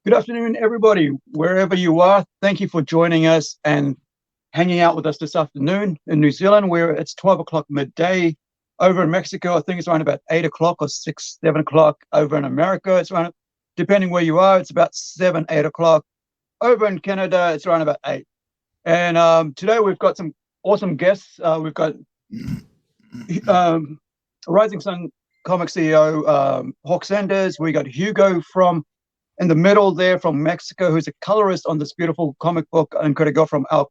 Good afternoon, everybody, wherever you are. Thank you for joining us and hanging out with us this afternoon in New Zealand, where it's 12 o'clock midday. Over in Mexico, I think it's around about 8 o'clock or 6, 7 o'clock. Over in America, it's around, depending where you are, it's about 7, 8 o'clock. Over in Canada, it's around about 8. And today we've got some awesome guests. We've got Rising Sun Comic CEO Hawk Sanders. We got Hugo from in the middle there from Mexico, who's a colorist on this beautiful comic book, Incredi-Girl from our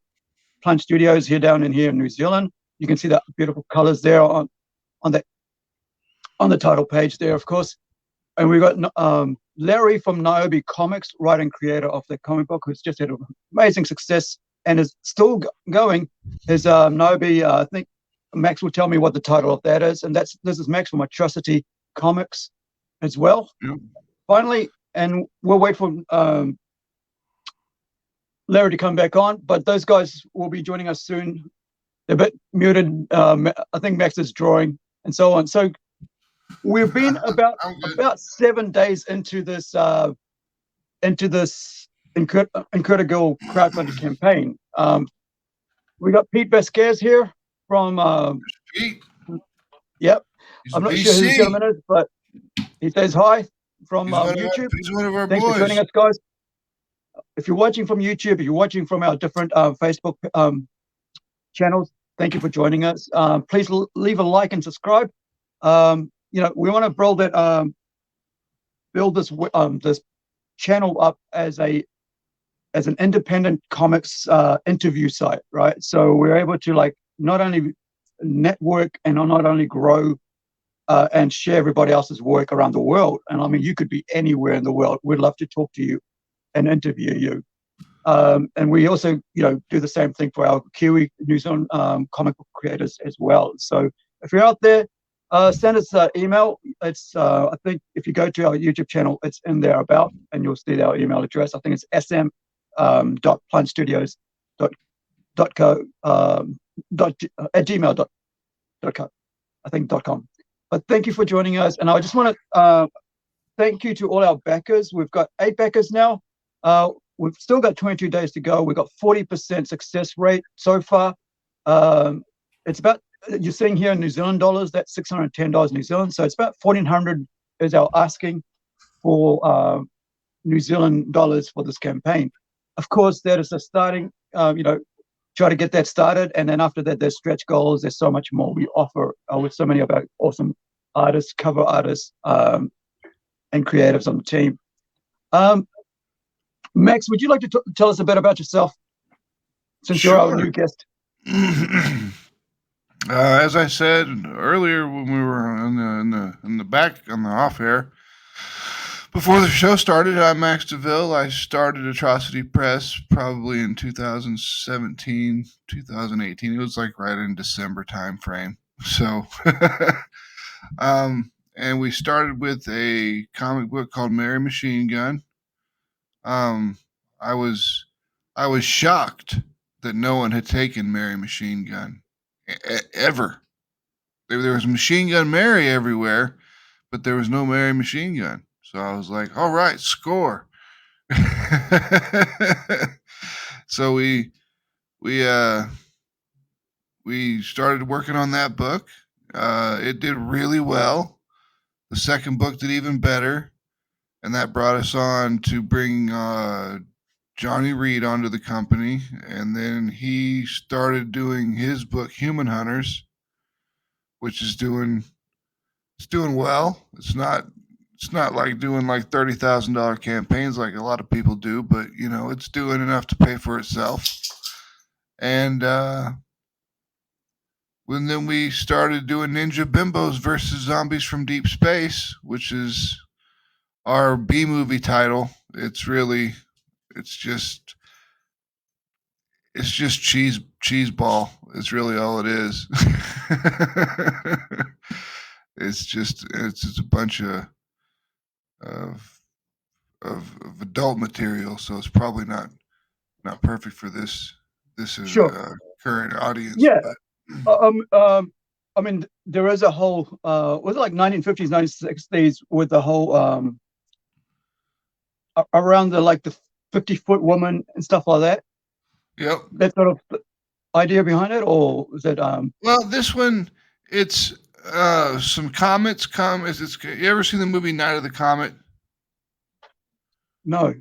Plunge Studios here in New Zealand. You can see the beautiful colors there on the title page there, of course. And we've got Larry from Nyobi Comics, writer and creator of the comic book, who's just had amazing success and is still going. His Nyobi, I think Max will tell me what the title of that is, and this is Max from Atrocity Comics as well. Yep. Finally, and we'll wait for Larry to come back on, but those guys will be joining us soon. They're a bit muted. I think Max is drawing and so on. So we've been about 7 days into this Incredi-Girl crowdfunding campaign. We got Pete Vasquez here from Pete. Yep. He's I'm not sure who the gentleman is, but he says hi from YouTube. He's one of our Thanks boys. for joining us, guys. If you're watching from YouTube, if you're watching from our different Facebook channels, thank you for joining us. Please leave a like and subscribe. We want to build this channel up as an independent comics interview site, right? So we're able to not only network and not only grow and share everybody else's work around the world. And I mean, you could be anywhere in the world. We'd love to talk to you and interview you. And we also, do the same thing for our Kiwi New Zealand comic book creators as well. So if you're out there, send us an email. It's I think if you go to our YouTube channel, it's in there about, and you'll see our email address. I think it's sm.plungestudios.gmail.com. I think .com. But thank you for joining us. And I just want to thank you to all our backers. We've got 8 backers now. We've still got 22 days to go. We've got 40% success rate so far. It's about, you're seeing here in New Zealand dollars, that's $610 New Zealand. So it's about 1,400 is our asking for New Zealand dollars for this campaign. Of course, that is a starting, try to get that started. And then after that, there's stretch goals. There's so much more we offer with so many of our awesome artists, cover artists, and creatives on the team. Max, would you like to tell us a bit about yourself, since you're our new guest? As I said earlier when we were in the back on the off air, before the show started, I'm Max DeVille. I started Atrocity Press probably in 2017, 2018. It was like right in December time frame. So, and we started with a comic book called Mary Machine Gun. I was shocked that no one had taken Mary Machine Gun ever. There was Machine Gun Mary everywhere, but there was no Mary Machine Gun. So I was like, all right, score. So we started working on that book. It did really well. The second book did even better. And that brought us on to bring Johnny Reed onto the company. And then he started doing his book, Human Hunters, which is doing well. It's not like doing like $30,000 campaigns like a lot of people do, but it's doing enough to pay for itself. And then we started doing Ninja Bimbos versus Zombies from Deep Space, which is our B movie title. It's just cheese ball. It's really all it is. It's just a bunch of adult material, so it's probably not perfect for this Sure. Current audience. Yeah. But. I mean, there is a whole was it like 1950s, 1960s with the whole around the 50-foot woman and stuff like that. Yep. That sort of idea behind it, or is it Well, this one, it's some comets come. You ever seen the movie Night of the Comet? no?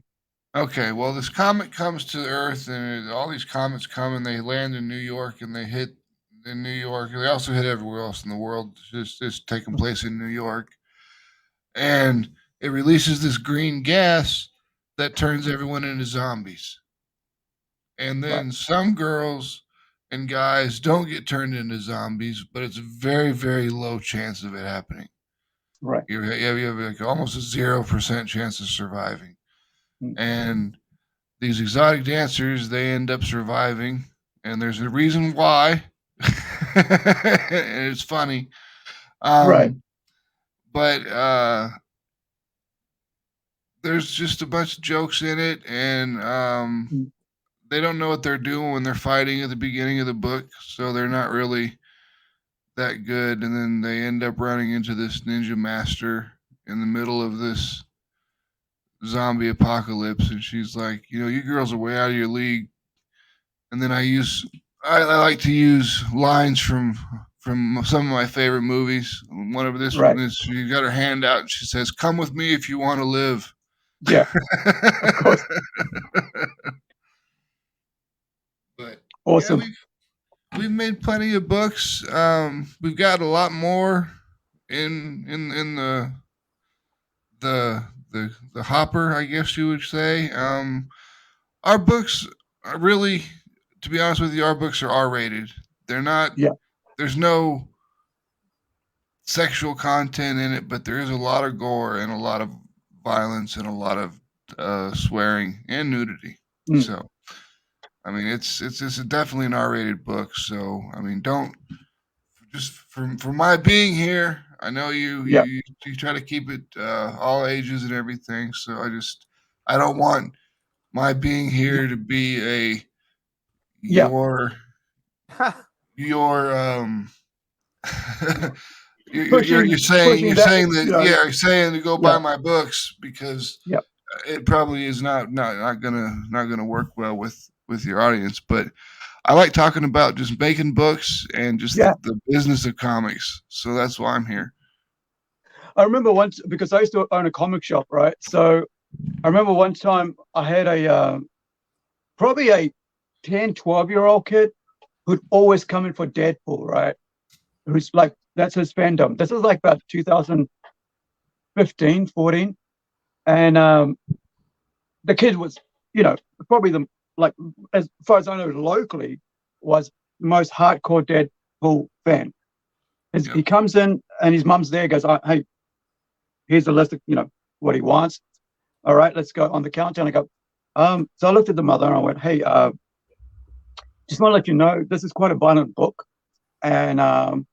Okay, well, this comet comes to Earth, and all these comets come and they land in New York, and they hit in New York. They also hit everywhere else in the world. It's taking place in New York, and it releases this green gas that turns everyone into zombies. And then some girls and guys don't get turned into zombies, but it's a very, very low chance of it happening. Right. You have like almost a 0% chance of surviving. And these exotic dancers, they end up surviving, and there's a reason why. And it's funny. Right. But there's just a bunch of jokes in it, and they don't know what they're doing when they're fighting at the beginning of the book, so they're not really that good. And then they end up running into this ninja master in the middle of this zombie apocalypse, and she's like, you girls are way out of your league. And then I like to use lines from some of my favorite movies. One of this one is, she got her hand out and she says, "Come with me if you want to live." Yeah, of course. But awesome. Yeah, we've made plenty of books. We've got a lot more in the hopper, I guess you would say. Our books are really, to be honest with you, our books are R-rated. They're not. Yeah. There's no sexual content in it, but there is a lot of gore and a lot of violence and a lot of swearing and nudity. So, I mean, it's definitely an R-rated book. So, I mean, don't just for my being here. I know you try to keep it all ages and everything. So I don't want my being here to be your you're saying that you're saying to go buy my books because it probably is not gonna work well with your audience. But I like talking about just making books and just the business of comics. So that's why I'm here. I remember once, because I used to own a comic shop, right? So I remember one time I had probably a 10, 12-year-old kid who'd always come in for Deadpool, right? Who's like, that's his fandom. This is like about 2015, 14. And the kid was, probably as far as I know, locally, was the most hardcore Deadpool fan. He comes in and his mum's there, goes, hey, here's a list of, what he wants. All right, let's go on the counter. And I go, so I looked at the mother and I went, hey, just want to let you know, this is quite a violent book. And, and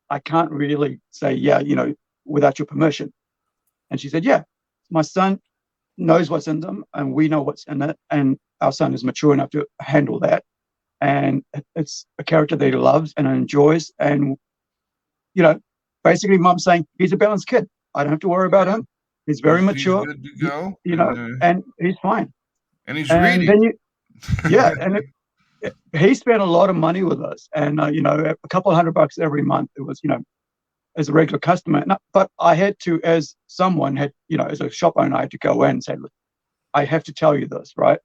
I can't really say, without your permission. And she said, yeah, my son knows what's in them and we know what's in it. And our son is mature enough to handle that. And it's a character that he loves and enjoys. And, basically mom's saying, he's a balanced kid. I don't have to worry about him. He's very mature. He's good to go. And he's fine. And he's reading. Then he spent a lot of money with us. And, a couple of $100 every month. It was, as a regular customer. But I had to, as someone had, as a shop owner, I had to go in and say, look, I have to tell you this, right?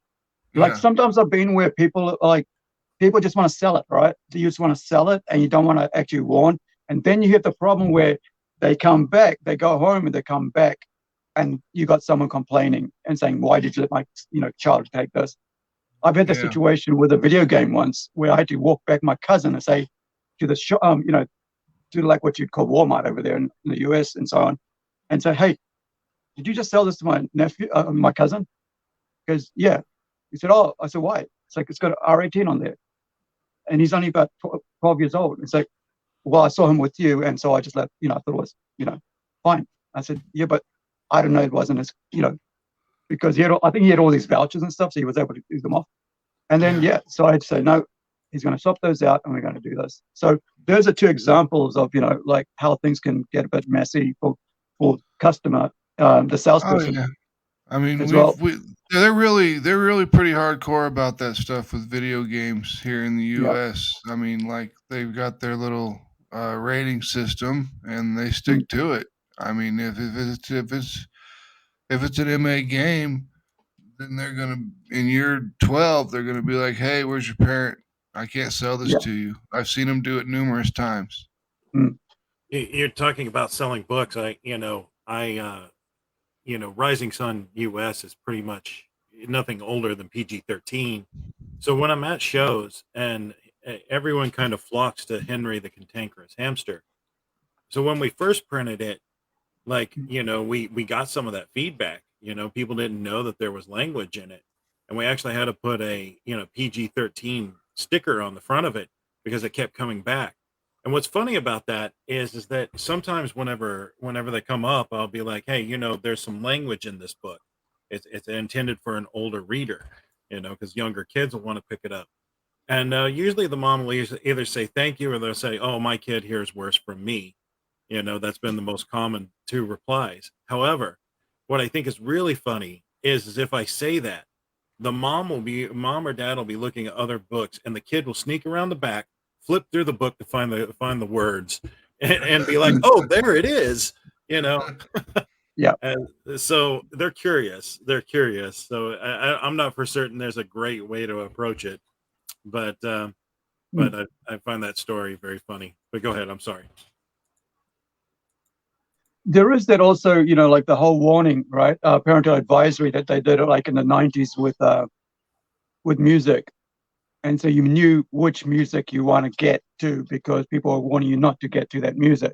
Like sometimes I've been where people just want to sell it, right? You just want to sell it and you don't want to actually warn. And then you have the problem where they come back, they go home and they come back and you got someone complaining and saying, why did you let my child take this? I've had the situation with a video game once where I had to walk back my cousin and say to the shop, to like what you'd call Walmart over there in the US and so on, and say, hey, did you just sell this to my nephew, my cousin? Because he said, oh, I said, why? It's like, it's got R18 on there. And he's only about 12 years old. It's like, well, I saw him with you. And so I just I thought it was, fine. I said, yeah, but I don't know. It wasn't as, because I think he had all these vouchers and stuff. So he was able to use them off. And then, so I had to say, no, he's going to swap those out and we're going to do this. So those are two examples of, like how things can get a bit messy for customer, the salesperson. I mean, as well. they're really pretty hardcore about that stuff with video games here in the Yeah. U.S. I mean, like they've got their little rating system and they Mm, stick to it. I mean, if it's an MA game, then they're gonna in year 12 they're gonna be like, hey, where's your parent? I can't sell this yeah. to you. I've seen them do it numerous times. Mm, You're talking about selling books. Rising Sun US is pretty much nothing older than PG-13. So when I'm at shows and everyone kind of flocks to Henry the Cantankerous Hamster. So when we first printed it, we got some of that feedback. People didn't know that there was language in it, and we actually had to put a PG-13 sticker on the front of it because it kept coming back. And what's funny about that is that sometimes whenever they come up, I'll be like, hey, there's some language in this book. It's intended for an older reader, because younger kids will want to pick it up. And usually the mom will either say thank you or they'll say, oh, my kid hears worse from me. That's been the most common two replies. However, what I think is really funny is if I say that, the mom or dad will be looking at other books, and the kid will sneak around the back, flip through the book to find the words, and be like, "Oh, there it is," you know. Yeah. And so they're curious. They're curious. So I'm not for certain there's a great way to approach it, but I find that story very funny. But go ahead. I'm sorry. There is that also, like the whole warning, right? Parental advisory that they did like in the 90s with music. And so you knew which music you want to get to because people are warning you not to get to that music.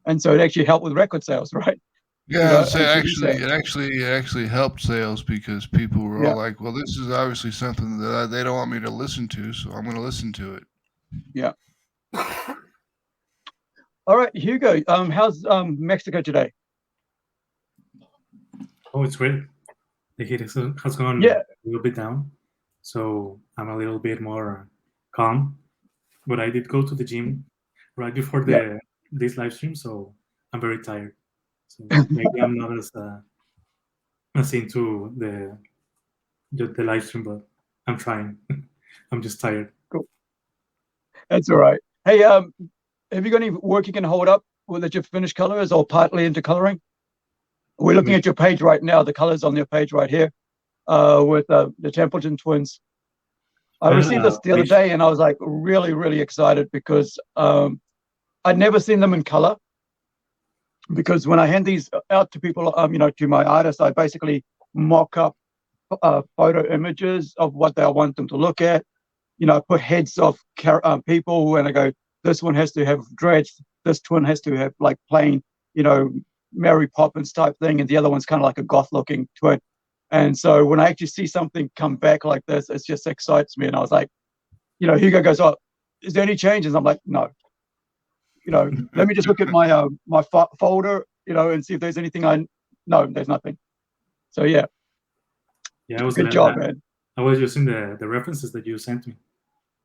And so it actually helped with record sales, right? Yeah, I'd say And CD actually, sales. it actually helped sales because people were all Yeah. like, "Well, this is obviously something that they don't want me to listen to, so I'm going to listen to it." Yeah. All right, Hugo, how's Mexico today? Oh, it's great. The heat has gone Yeah. a little bit down, so I'm a little bit more calm. But I did go to the gym right before Yeah. this live stream, so I'm very tired. So maybe I'm not as into the live stream, but I'm trying. I'm just tired. Cool. That's all right. Hey, have you got any work you can hold up that you've finished colors or partly into coloring? We're looking at your page right now. The colors on your page right here, with the Templeton twins. I received this the other day, and I was like really, really excited because I'd never seen them in color. Because when I hand these out to people, to my artists, I basically mock up photo images of what they want them to look at. I put heads of people, and I go, this one has to have dreads. This twin has to have like plain, Mary Poppins type thing, and the other one's kind of like a goth-looking twin. And so when I actually see something come back like this, it just excites me. And I was like, Hugo goes, "Oh, is there any changes?" I'm like, "No." Let me just look at my folder, and see if there's anything no, there's nothing. So yeah, Yeah, I was good glad job, that man. I was using the references that you sent me.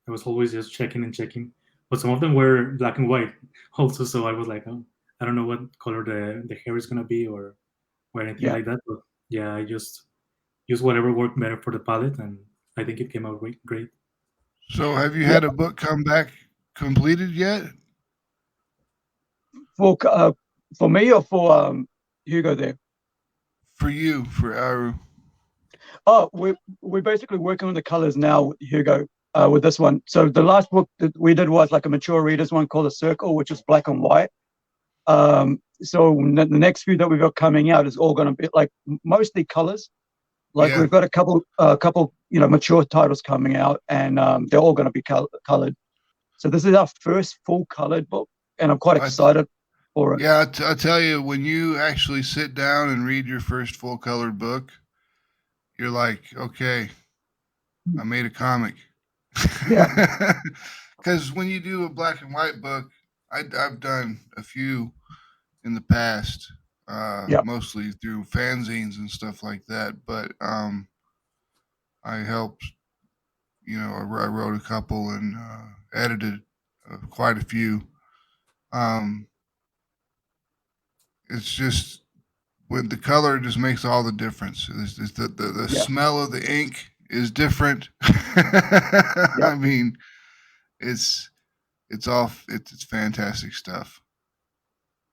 I was always just checking and checking, but some of them were black and white also. So I was like, oh, I don't know what color the hair is gonna be or anything Yeah. like that. But yeah, I just use whatever worked better for the palette, and I think it came out great. So, have you Yeah. had a book come back completed yet? For me or for Hugo there? For you, for Aru. Oh, we're basically working on the colors now with Hugo, with this one. So the last book that we did was like a mature readers one called The Circle, which is black and white. So the next few that we've got coming out is all going to be like mostly colors. Like Yeah. we've got a couple, mature titles coming out, and they're all going to be colored. So this is our first full colored book, and I'm quite excited for it. Yeah, I tell you, when you actually sit down and read your first full colored book, you're like, okay, I made a comic. Yeah. Because when you do a black and white book, I've done a few in the past, Yeah. mostly through fanzines and stuff like that. But I helped, I wrote a couple and edited quite a few. It's just with the color just makes all the difference. It's the Yeah. smell of the ink is different. I mean, it's fantastic stuff.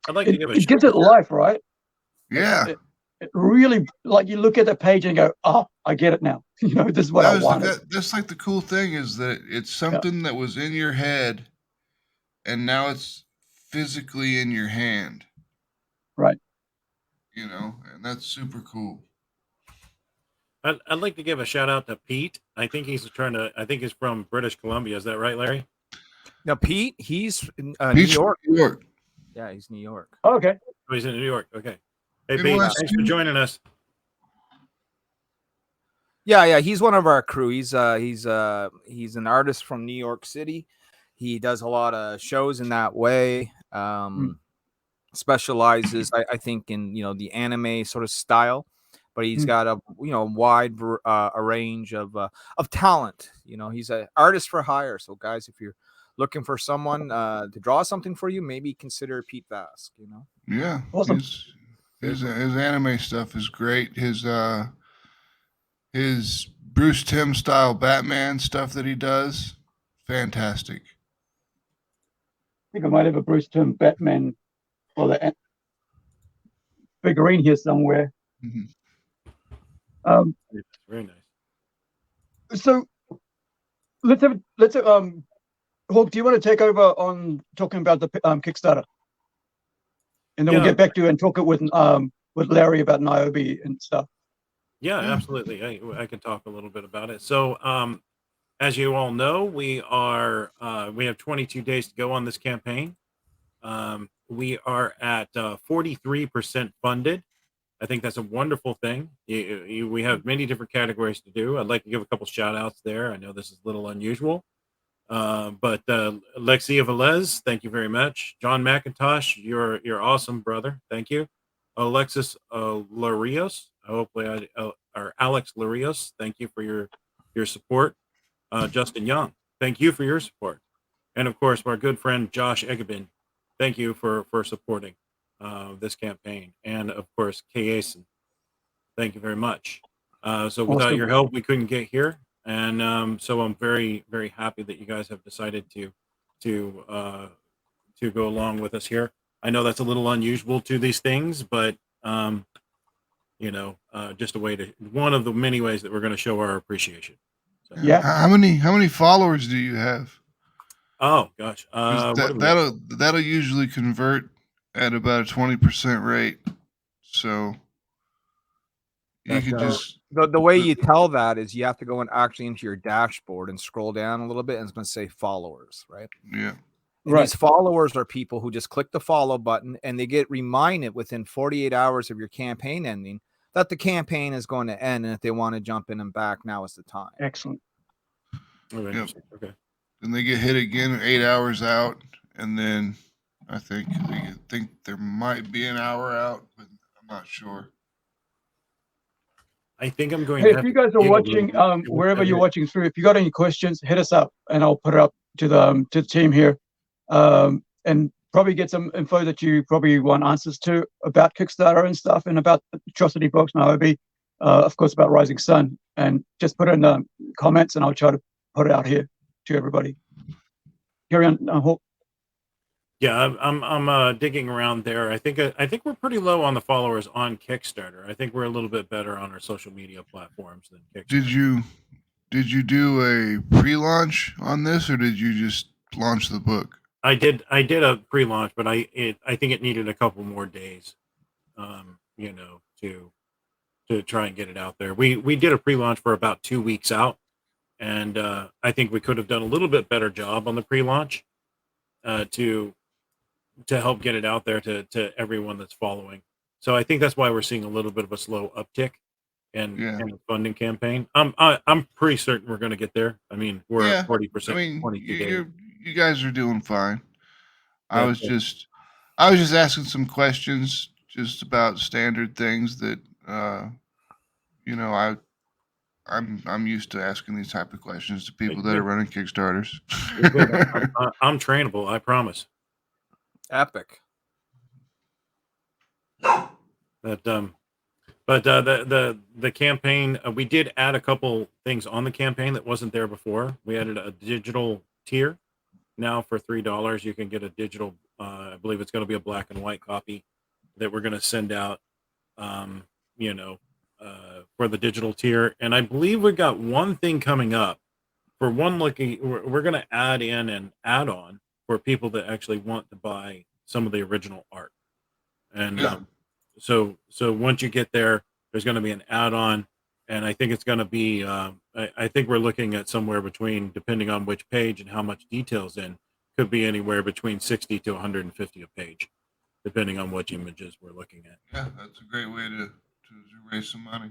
I'd like to give a It gives it life, right? Yeah. It really, like, you look at the page and go, oh, I get it now. You know, this is what I wanted. That's like the cool thing is that it's something that was in your head and now it's physically in your hand. Right. You know, and that's super cool. I'd like to give a shout out to Pete. I think he's from British Columbia. Is that right, Larry? No, Pete, he's in New York. New York. Yeah, he's New York. Oh, okay. Oh, he's in New York. Okay. Hey, Good Pete, West. thanks for joining us. Yeah, he's one of our crew. He's an artist from New York City. He does a lot of shows in that way. Specializes, I think, in the anime sort of style, but he's got a wide a range of talent. He's an artist for hire. So guys, if you're looking for someone to draw something for you, maybe consider Pete Vask. Yeah, Awesome. His anime stuff is great. His Bruce Timm style Batman stuff that he does, fantastic. I think I might have a Bruce Timm Batman or the figurine here somewhere. Very nice. So let's Hawk, do you want to take over on talking about the Kickstarter, and then we'll get back to you and talk it with Larry about Nyobi and stuff. Yeah, absolutely. I can talk a little bit about it. So, as you all know, we have 22 days to go on this campaign. We are at 43% funded. I think that's a wonderful thing. We have many different categories to do. I'd like to give a couple shout outs there. I know this is a little unusual. But Alexia Velez, thank you very much. John McIntosh, you're awesome, brother. Thank you. Alexis Larios, hopefully or Alex Larios, thank you for your support. Justin Young, thank you for your support. And of course, our good friend Josh Eggebin, thank you for supporting this campaign. And of course, Kay Asen, thank you very much. So without your help, we couldn't get here. And so I'm very, very happy that you guys have decided to go along with us here. I know that's a little unusual to these things, but just one of the many ways that we're going to show our appreciation. So. Yeah. How many followers do you have? Oh gosh, that'll usually convert at about a 20% rate. So you could just the way you tell that is you have to go into your dashboard and scroll down a little bit, and it's going to say followers, right? Yeah. And these followers are people who just click the follow button and they get reminded within 48 hours of your campaign ending that the campaign is going to end. And if they want to jump in and back, now is the time. Excellent. Okay. Okay. And they get hit again 8 hours out. And then I think there might be an hour out, but I'm not sure. I think I'm going to if you guys are watching, wherever you're watching through, if you got any questions, hit us up and I'll put it up to the team here. And probably get some info that you probably want answers to about Kickstarter and stuff, and about Atrocity books, Nyobi, of course, about Rising Sun, and just put it in the comments and I'll try to put it out here to everybody. Carry on, Hawk. Yeah, I'm digging around there. I think we're pretty low on the followers on Kickstarter. I think we're a little bit better on our social media platforms than Kickstarter. Did you do a pre-launch on this, or did you just launch the book? I did a pre-launch, but I think it needed a couple more days, to try and get it out there. We did a pre-launch for about 2 weeks out, and I think we could have done a little bit better job on the pre-launch to help get it out there to everyone that's following. So I think that's why we're seeing a little bit of a slow uptick in the funding campaign. I'm pretty certain we're going to get there. I mean, we're at 40%. I mean, 22 days. You guys are doing fine. Yeah, I was just asking some questions just about standard things that I'm used to asking these type of questions to people that are running Kickstarters. I'm trainable, I promise. Epic. But the campaign, we did add a couple things on the campaign that wasn't there before. We added a digital tier. Now for $3, you can get a digital. I believe it's going to be a black and white copy that we're going to send out. For the digital tier, and I believe we've got one thing coming up. For one, we're going to add in an add-on for people that actually want to buy some of the original art. And so once you get there, there's going to be an add-on, and I think it's going to be. I think we're looking at somewhere between, depending on which page and how much details in, could be anywhere between 60 to 150 a page, depending on which images we're looking at. Yeah, that's a great way to raise some money.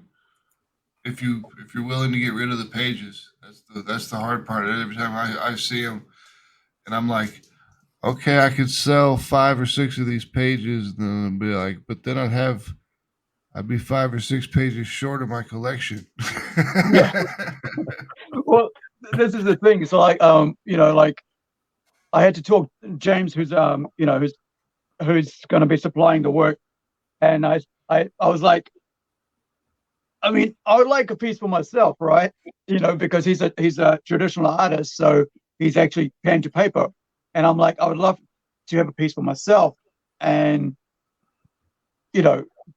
If you're willing to get rid of the pages, that's the hard part. Every time I see them, and I'm like, okay, I could sell 5 or 6 of these pages, and then I'd be like, but then I'd be 5 or 6 pages short of my collection. Yeah. Well, this is the thing. So like, like I had to talk to James, who's going to be supplying the work, and I was like, I mean, I would like a piece for myself, right? Because he's a traditional artist, so he's actually pen to paper, and I'm like, I would love to have a piece for myself, and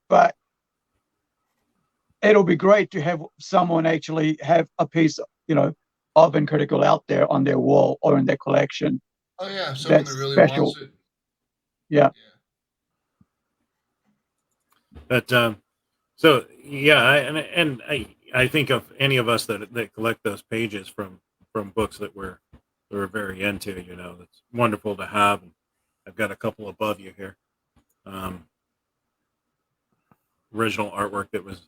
but it'll be great to have someone actually have a piece, of Incredi-Girl out there on their wall or in their collection. Oh yeah, someone that really special. wants it. Yeah. But so yeah, I think of any of us that collect those pages from books that we're very into. It's wonderful to have. I've got a couple above you here. Original artwork that was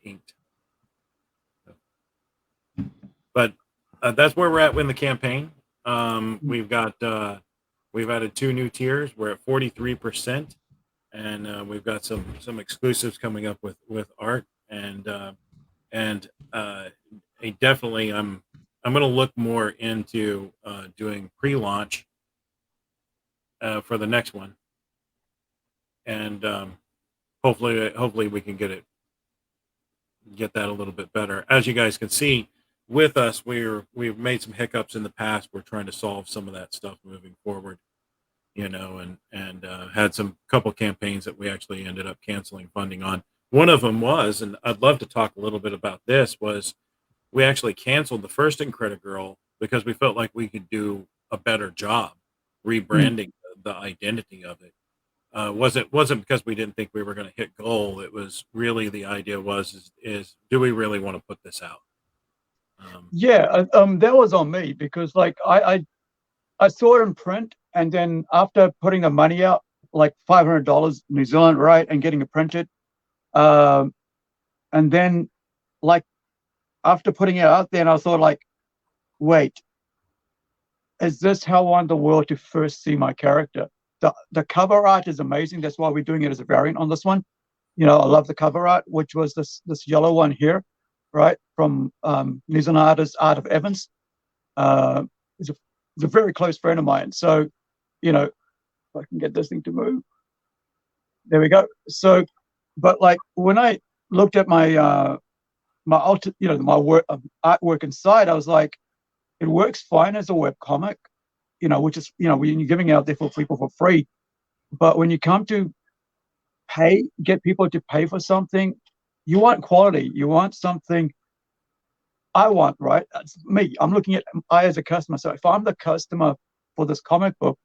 inked. But that's where we're at in the campaign. We've added 2 new tiers. We're at 43%, and we've got some exclusives coming up with art, and definitely I'm going to look more into doing pre-launch for the next one, and hopefully we can get that a little bit better. As you guys can see with us, we've made some hiccups in the past. We're trying to solve some of that stuff moving forward, and had some couple campaigns that we actually ended up canceling funding on. One of them was, and I'd love to talk a little bit about this, was we actually canceled the first Incredi-Girl because we felt like we could do a better job rebranding the identity of it. Wasn't because we didn't think we were going to hit goal. It was really, the idea is do we really want to put this out? That was on me, because like I saw it in print, and then after putting the money out, like $500 New Zealand, right, and getting it printed, and then like after putting it out there, and I thought like, wait, is this how I want the world to first see my character? The cover art is amazing. That's why we're doing it as a variant on this one. I love the cover art, which was this yellow one here, right, from New Zealand artist Art of Evans. He's a very close friend of mine. So, if I can get this thing to move. There we go. So, but like when I looked at my my work, artwork inside, I was like, it works fine as a web comic, which is, when you're giving out there for people for free. But when you come to get people to pay for something, you want quality. You want something I want, right? That's me. I'm looking at I as a customer. So if I'm the customer for this comic book,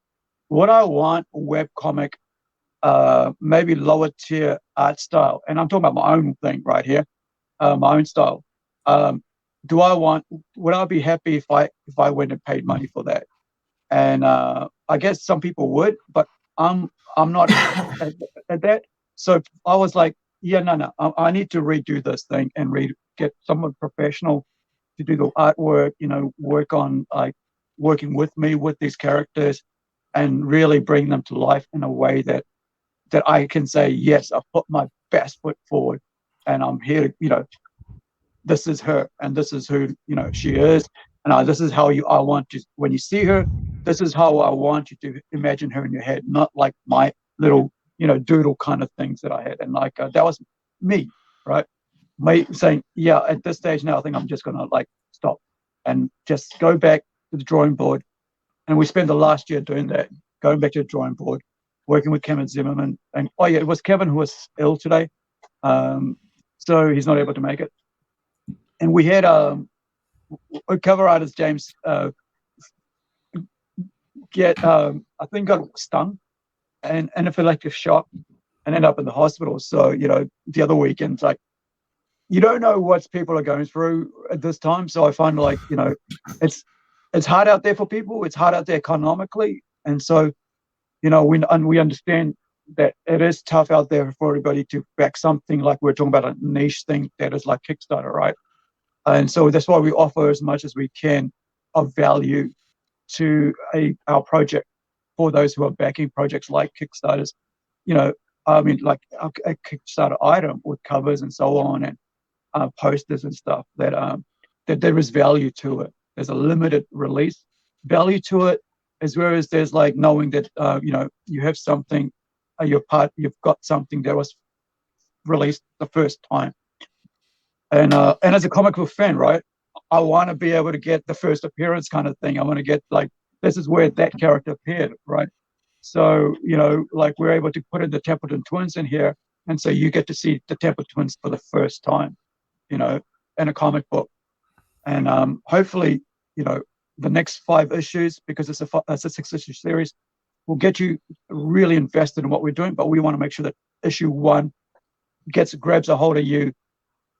what I want, web comic, maybe lower tier art style. And I'm talking about my own thing right here, my own style. Would I be happy if I went and paid money for that? And I guess some people would, but I'm not at that. So I was like, no, I need to redo this thing and get someone professional to do the artwork, work on like working with me with these characters and really bring them to life in a way that I can say, yes, I've put my best foot forward and I'm here to, this is her and this is who, she is. And this is how I want to, when you see her, this is how I want you to imagine her in your head, not like my little doodle kind of things that I had. And like, that was me, right? Me saying, yeah, at this stage now, I think I'm just going to like stop and just go back to the drawing board. And we spent the last year doing that, going back to the drawing board, working with Kevin Zimmerman. And oh yeah, it was Kevin who was ill today. So he's not able to make it. And we had a cover artist, James, I think got stung and anaphylactic shock and end up in the hospital. So, the other weekend, like, you don't know what people are going through at this time. So I find like, it's hard out there for people. It's hard out there economically. And so, we understand that it is tough out there for everybody to back something like we're talking about, a niche thing that is like Kickstarter, right? And so that's why we offer as much as we can of value to our project for those who are backing projects like Kickstarters. Like a Kickstarter item with covers and so on, and posters and stuff that there is value to it. There's a limited release value to it, as well as there's like knowing that you have something, you've got something that was released the first time. And as a comic book fan, right, I want to be able to get the first appearance kind of thing. I want to get like, this is where that character appeared, right? So, like we're able to put in the Templeton twins in here. And so you get to see the Templeton twins for the first time, in a comic book. And hopefully, the next 5 issues, because it's a 6-issue series, will get you really invested in what we're doing. But we want to make sure that issue 1 grabs a hold of you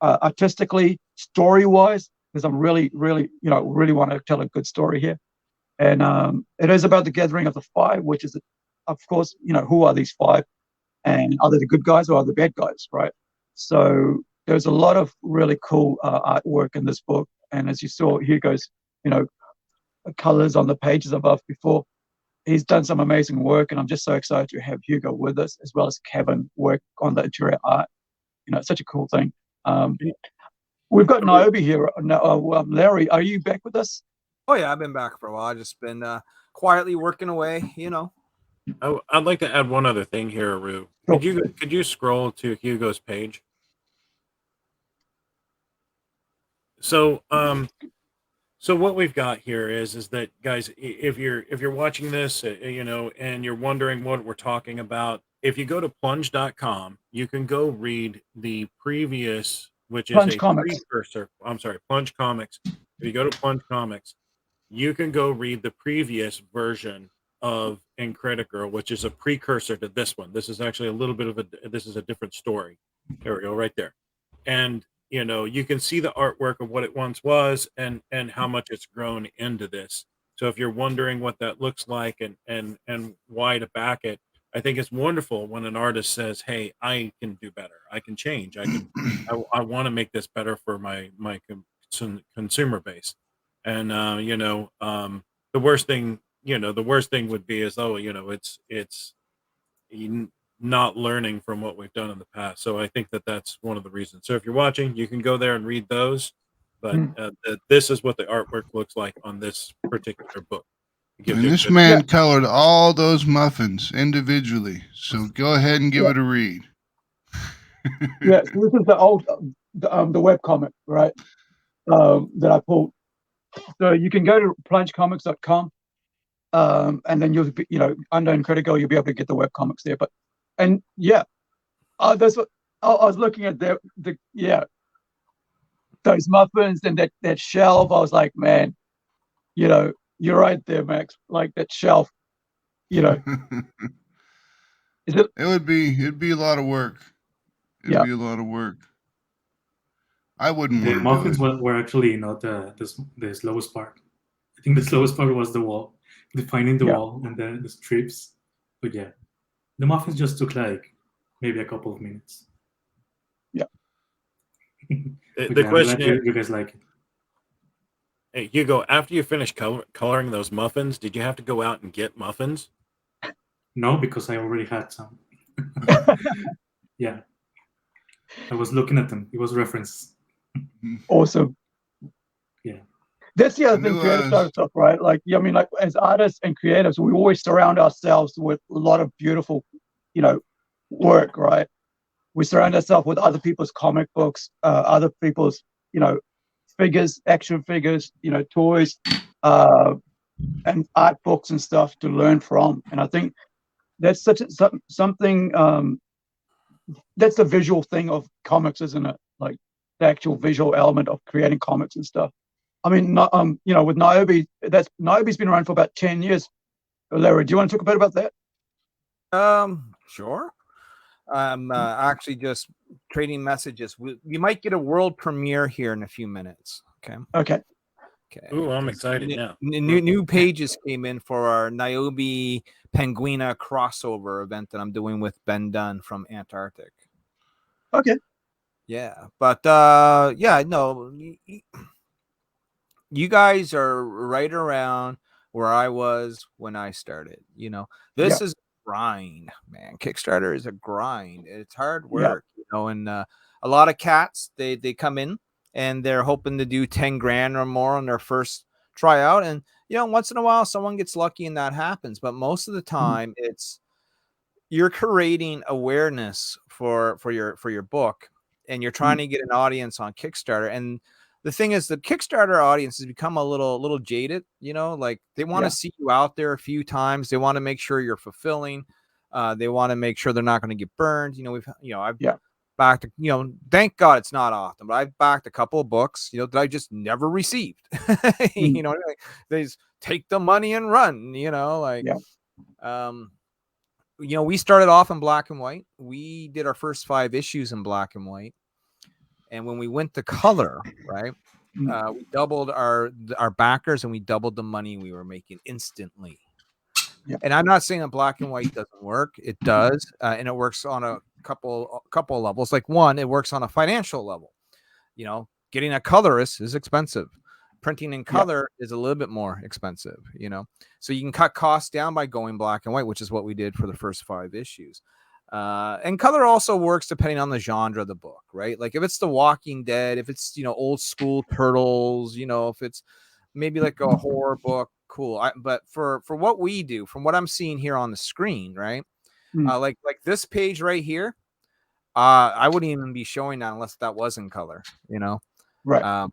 artistically, story-wise, because I'm really want to tell a good story here. And it is about the gathering of the 5, which is, of course, who are these 5? And are they the good guys or are they the bad guys, right? So there's a lot of really cool artwork in this book. And as you saw, Hugo's, colors on the pages above before, he's done some amazing work. And I'm just so excited to have Hugo with us, as well as Kevin work on the interior art. It's such a cool thing. We've got Nyobi here. Larry, are you back with us? Oh yeah, I've been back for a while. I've just been quietly working away, I'd like to add one other thing here, Aru. Could you scroll to Hugo's page? So what we've got here is that, guys, if you're watching this, and you're wondering what we're talking about, if you go to plunge.com, you can go read the previous, which is Plunge a Comics. precursor. I'm sorry, Plunge Comics. If you go to Plunge Comics, you can go read the previous version of Incredi-Girl, which is a precursor to this one. This is actually a little bit of this is a different story. There we go, right there. And you can see the artwork of what it once was and how much it's grown into this. So if you're wondering what that looks like and why to back it, I think it's wonderful when an artist says, "Hey, I can do better. I can change. I want to make this better for my consumer base." And the worst thing would be is, it's not learning from what we've done in the past. So I think that's one of the reasons. So if you're watching, you can go there and read those. But this is what the artwork looks like on this particular book. And this man colored all those muffins individually. So go ahead and give it a read. Yeah, so this is the old the web comic, right? That I pulled. So you can go to plungecomics.com, and then you'll be, under Incredi-Girl, you'll be able to get the web comics there. But that's what I was looking at those muffins and that shelf. I was like, man, you're right there, Max. Like that shelf, is it? It'd be a lot of work. It'd be a lot of work. I wouldn't The want muffins to do it. were actually not the slowest part. I think the slowest part was the wall, defining the wall and the strips. But yeah, the muffins just took like maybe a couple of minutes. Yeah. The question is, you guys like it. Hey, Hugo, after you finished coloring those muffins, did you have to go out and get muffins? No, because I already had some. Yeah. I was looking at them. It was reference. Awesome. Yeah. That's the other thing, creative side of stuff, right? Like, like as artists and creatives, we always surround ourselves with a lot of beautiful, work, right? We surround ourselves with other people's comic books, other people's, figures, action figures, toys, and art books and stuff to learn from. And I think that's something. That's the visual thing of comics, isn't it? Like the actual visual element of creating comics and stuff. I mean, with Nyobi, Nyobi's been around for about 10 years. Larry, do you want to talk a bit about that? Sure. I'm actually just trading messages. We might get a world premiere here in a few minutes. Okay. Okay. Ooh, I'm excited now. New pages came in for our Nyobi Penguina crossover event that I'm doing with Ben Dunn from Antarctic. Okay. Yeah, but no, you guys are right around where I was when I started. This is a grind, man. Kickstarter is a grind. It's hard work, and a lot of cats, they come in and they're hoping to do 10 grand or more on their first tryout. And, once in a while someone gets lucky and that happens. But most of the time it's you're creating awareness for your book, and you're trying to get an audience on Kickstarter. And the thing is, the Kickstarter audience has become a little jaded, like they want to see you out there a few times. They want to make sure you're fulfilling. They want to make sure they're not going to get burned. I've backed, thank God it's not often, but I've backed a couple of books, that I just never received. They just take the money and run, we started off in black and white. We did our first 5 issues in black and white. And when we went to color, right, we doubled our backers, and we doubled the money we were making instantly. Yeah. And I'm not saying that black and white doesn't work. It does. And it works on a couple of levels. Like one, it works on a financial level. Getting a colorist is expensive. Printing in color is a little bit more expensive, so you can cut costs down by going black and white, which is what we did for the first 5 issues. And color also works depending on the genre of the book, right? Like if it's The Walking Dead, if it's, old school Turtles, if it's maybe like a horror book, cool. But for what we do, from what I'm seeing here on the screen, right? Like this page right here, I wouldn't even be showing that unless that was in color, Right.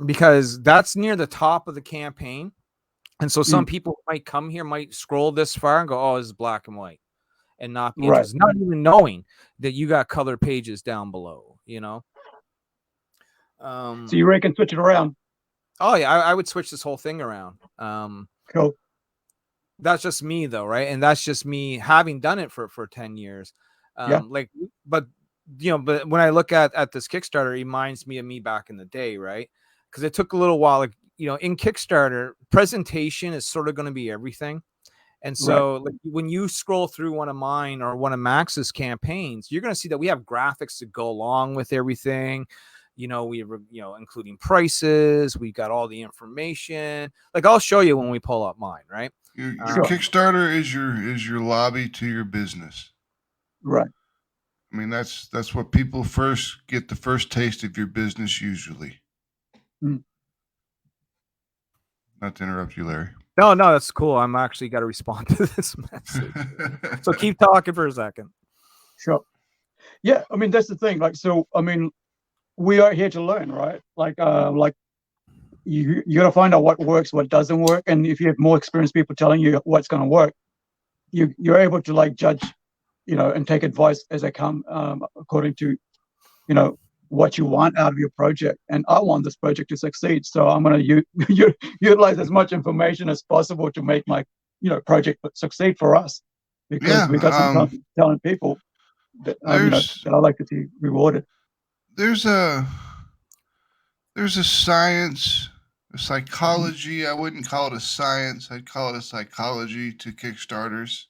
Because that's near the top of the campaign. And so some people might come here, might scroll this far and go, oh, this is black and white, and not be interested, not even knowing that you got color pages down below, So you reckon switch it around? Oh yeah, I would switch this whole thing around. Cool. That's just me though, right? And that's just me having done it for 10 years. But when I look at this Kickstarter, it reminds me of me back in the day, right? Because it took a little while. In Kickstarter, presentation is sort of going to be everything. And so when you scroll through one of mine or one of Max's campaigns, you're going to see that we have graphics to go along with everything. Including prices. We've got all the information. Like I'll show you when we pull up mine, right? Your Kickstarter is your lobby to your business. Right. I mean, that's what people first get the first taste of your business usually. Not to interrupt you, Larry. No, that's cool. I'm actually got to respond to this message. So keep talking for a second. Sure. Yeah, I mean, that's the thing. We are here to learn, right? You got to find out what works, what doesn't work. And if you have more experienced people telling you what's going to work, you're able to judge, and take advice as they come, according to, what you want out of your project. And I want this project to succeed. So I'm going to utilize as much information as possible to make my, project succeed for us, because we got some talented people that, that I like to see rewarded. There's a science, a psychology. I wouldn't call it a science. I'd call it a psychology to Kickstarters,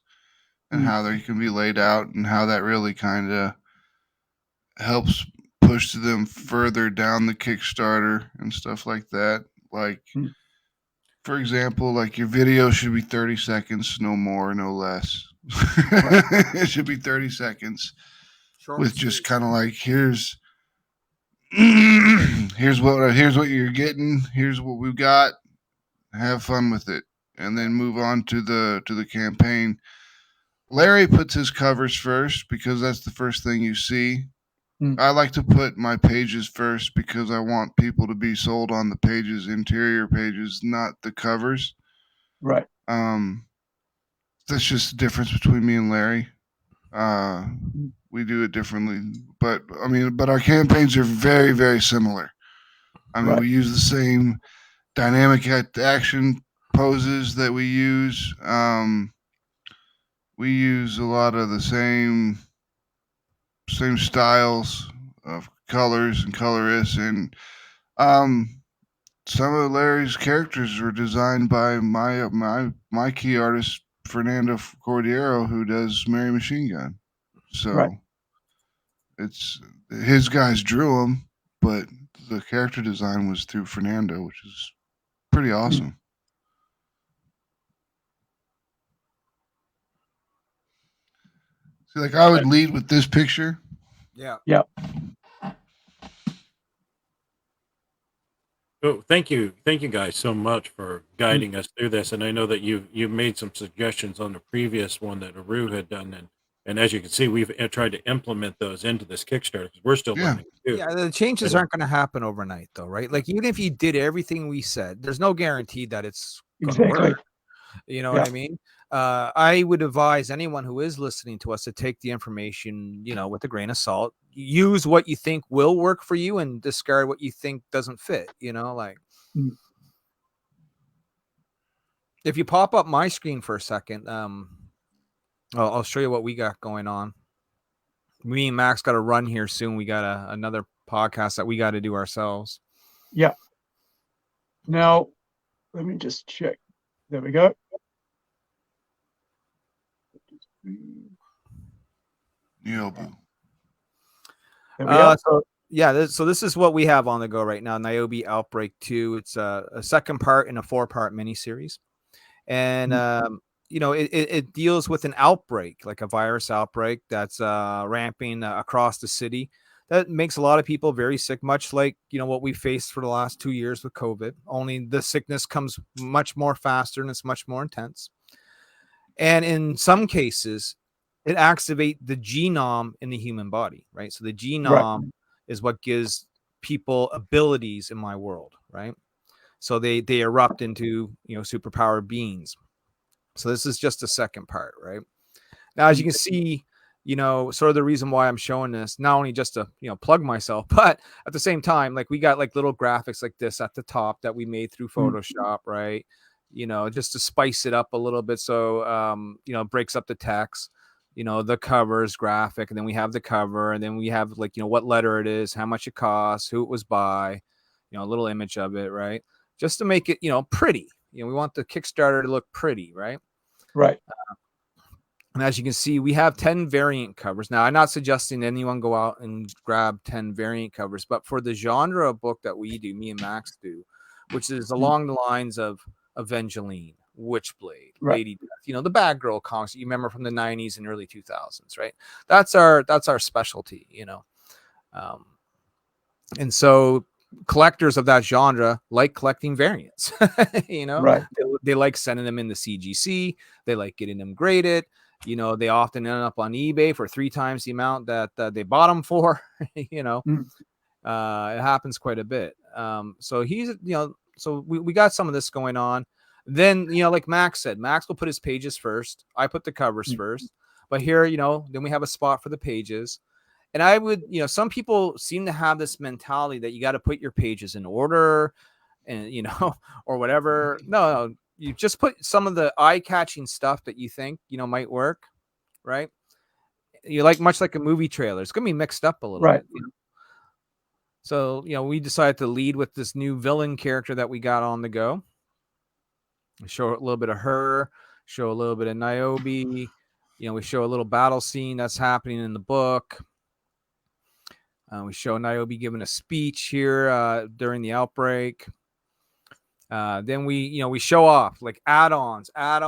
and how they can be laid out, and how that really kind of helps push them further down the Kickstarter and stuff like that. For example, your video should be 30 seconds, no more, no less. It should be 30 seconds with just kind of here's what you're getting. Here's what we've got. Have fun with it, and then move on to the campaign. Larry puts his covers first because that's the first thing you see. I like to put my pages first because I want people to be sold on the pages, interior pages, not the covers. Right. That's just the difference between me and Larry. We do it differently, but our campaigns are very, very similar. Right. We use the same dynamic action poses that we use. We use a lot of the same styles of colors and colorists, and some of Larry's characters were designed by my key artist Fernando Cordiero, who does Mary Machine Gun. So Right. it's his guys drew them, but the character design was through Fernando, which is pretty awesome. See, like I would lead with this picture. Yeah. Yeah. Oh, thank you guys so much for guiding us through this. And I know that you've made some suggestions on the previous one that Aru had done, and as you can see, we've tried to implement those into this Kickstarter because we're still learning too. Yeah, the changes aren't going to happen overnight, though, right? Like even if you did everything we said, there's no guarantee that it's going to Exactly. work. You know what I mean? I would advise anyone who is listening to us to take the information, with a grain of salt. Use what you think will work for you and discard what you think doesn't fit. If you pop up my screen for a second, I'll show you what we got going on. Me and Max got to run here soon. We got another podcast that we got to do ourselves. Yeah. Now, let me just check. There we go. Nyobi. There we go. So this is what we have on the go right now. Nyobi Outbreak 2. It's a second part in a 4-part miniseries. And, it deals with an outbreak, like a virus outbreak that's ramping across the city. That makes a lot of people very sick, much like, what we faced for the last 2 years with COVID. Only the sickness comes much more faster and it's much more intense. And in some cases, it activates the genome in the human body, right? So the genome is what gives people abilities in my world, right? So they erupt into, superpowered beings. So this is just the second part, right? Now, as you can see, sort of the reason why I'm showing this, not only just to, plug myself, but at the same time, like we got like little graphics like this at the top that we made through Photoshop, right? Just to spice it up a little bit. So, it breaks up the text, the cover is graphic, and then we have the cover, and then we have like, what letter it is, how much it costs, who it was by, a little image of it, right? Just to make it, pretty. We want the Kickstarter to look pretty, right? Right. And as you can see, we have 10 variant covers. Now, I'm not suggesting anyone go out and grab 10 variant covers, but for the genre of book that we do, me and Max do, which is along the lines of Evangeline, Witchblade, Lady Death, the bad girl comics that you remember from the 90s and early 2000s, right? That's our specialty, and so collectors of that genre like collecting variants. They like sending them in the CGC. They like getting them graded. They often end up on eBay for 3 times the amount that they bought them for. It happens quite a bit. So we got some of this going on. Then like Max said, Max will put his pages first. I put the covers first. But here, then we have a spot for the pages. And I would, some people seem to have this mentality that you got to put your pages in order and, or whatever. No, you just put some of the eye-catching stuff that you think, might work, right? Much like a movie trailer. It's going to be mixed up a little bit. So, we decided to lead with this new villain character that we got on the go. Show a little bit of her, show a little bit of Nyobi. We show a little battle scene that's happening in the book. We show Nyobi giving a speech here during the outbreak. Then we show off like add-ons. I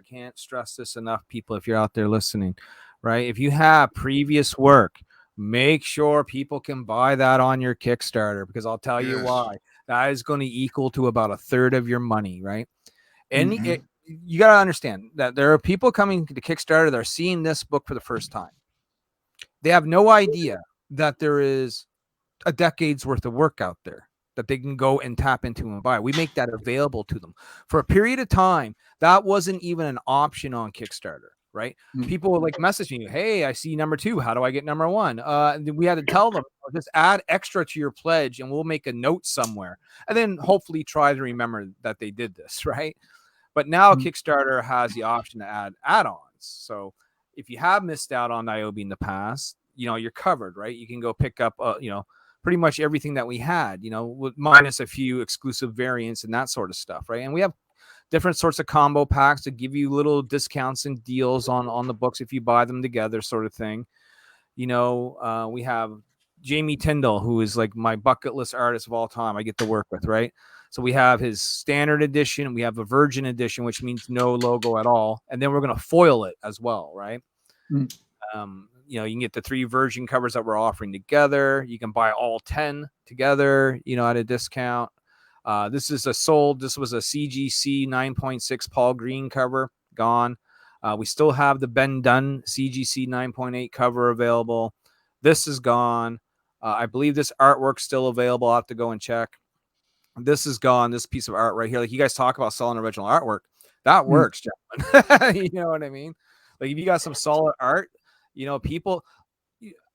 can't stress this enough, people, if you're out there listening, right? If you have previous work, make sure people can buy that on your Kickstarter, because I'll tell you why. That is going to equal to about 1/3 of your money, right? you got to understand that there are people coming to Kickstarter that are seeing this book for the first time. They have no idea that there is a decade's worth of work out there that they can go and tap into and buy. We make that available to them. For a period of time, that wasn't even an option on Kickstarter, right? People were like messaging you, hey, I see number 2. How do I get number 1? We had to tell them, just add extra to your pledge and we'll make a note somewhere. And then hopefully try to remember that they did this, right? But now Kickstarter has the option to add add-ons. So if you have missed out on Nyobi in the past, you're covered, right? You can go pick up, pretty much everything that we had, with minus a few exclusive variants and that sort of stuff, right? And we have different sorts of combo packs to give you little discounts and deals on the books if you buy them together, sort of thing. We have Jamie Tyndall, who is like my bucket list artist of all time. I get to work with, right? So we have his standard edition, we have a virgin edition, which means no logo at all, and then we're going to foil it as well, right? You can get the 3 virgin covers that we're offering together. You can buy all 10 together, at a discount. This was a CGC 9.6 Paul Green cover, gone. We still have the Ben Dunn CGC 9.8 cover available. This is gone. I believe this artwork's still available. I'll have to go and check. This is gone. This piece of art right here. Like, you guys talk about selling original artwork. That works, gentlemen. You know what I mean? Like, if you got some solid art, people,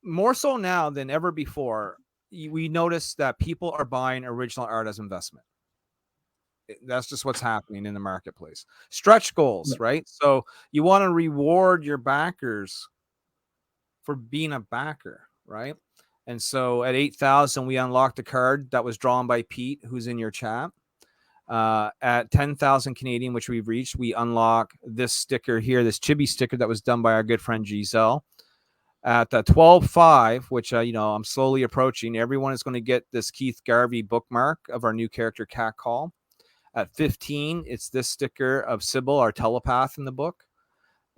more so now than ever before, we notice that people are buying original art as investment. That's just what's happening in the marketplace. Stretch goals, right? So you want to reward your backers for being a backer, right? And so at 8,000, we unlocked a card that was drawn by Pete, who's in your chat. At 10,000 Canadian, which we've reached, we unlock this sticker here, this chibi sticker that was done by our good friend Giselle. At 12.5, which I'm slowly approaching, everyone is going to get this Keith Garvey bookmark of our new character Cat Call. At 15, it's this sticker of Sybil, our telepath in the book.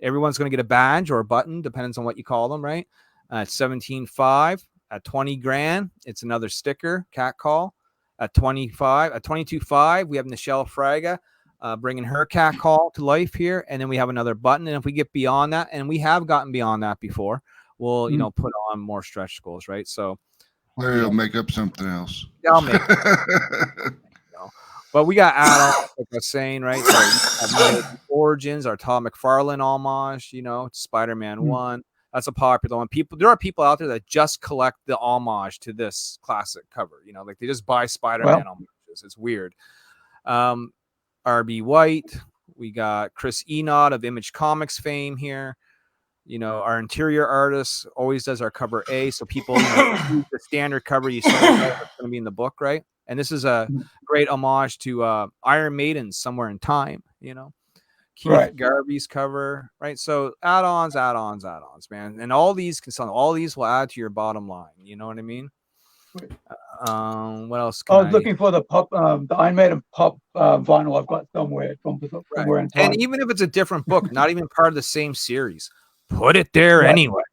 Everyone's going to get a badge or a button, depends on what you call them, right? At 17.5, at 20 grand, it's another sticker, Cat Call. At 22.5, we have Nichelle Fraga bringing her Cat Call to life here, and then we have another button. And if we get beyond that, and we have gotten beyond that before, we'll put on more stretch goals, right? So Larry will make up something else. I'll make it. But we got add-ons, like I was saying, right? So Origins, our Todd McFarlane homage, Spider-Man 1. That's a popular one. There are people out there that just collect the homage to this classic cover. Like they just buy Spider-Man homages. It's weird. RB White. We got Chris Enod of Image Comics fame here. Our interior artist always does our cover A, so people use the standard cover you see that's going to be in the book, right? And this is a great homage to Iron Maiden, Somewhere in Time. Keith Garvey's cover, right? So add-ons, man. And all these will add to your bottom line. You know what I mean? What else? I was looking for the Iron Maiden pop vinyl I've got somewhere from somewhere in time. And even if it's a different book, not even part of the same series, put it there anyway,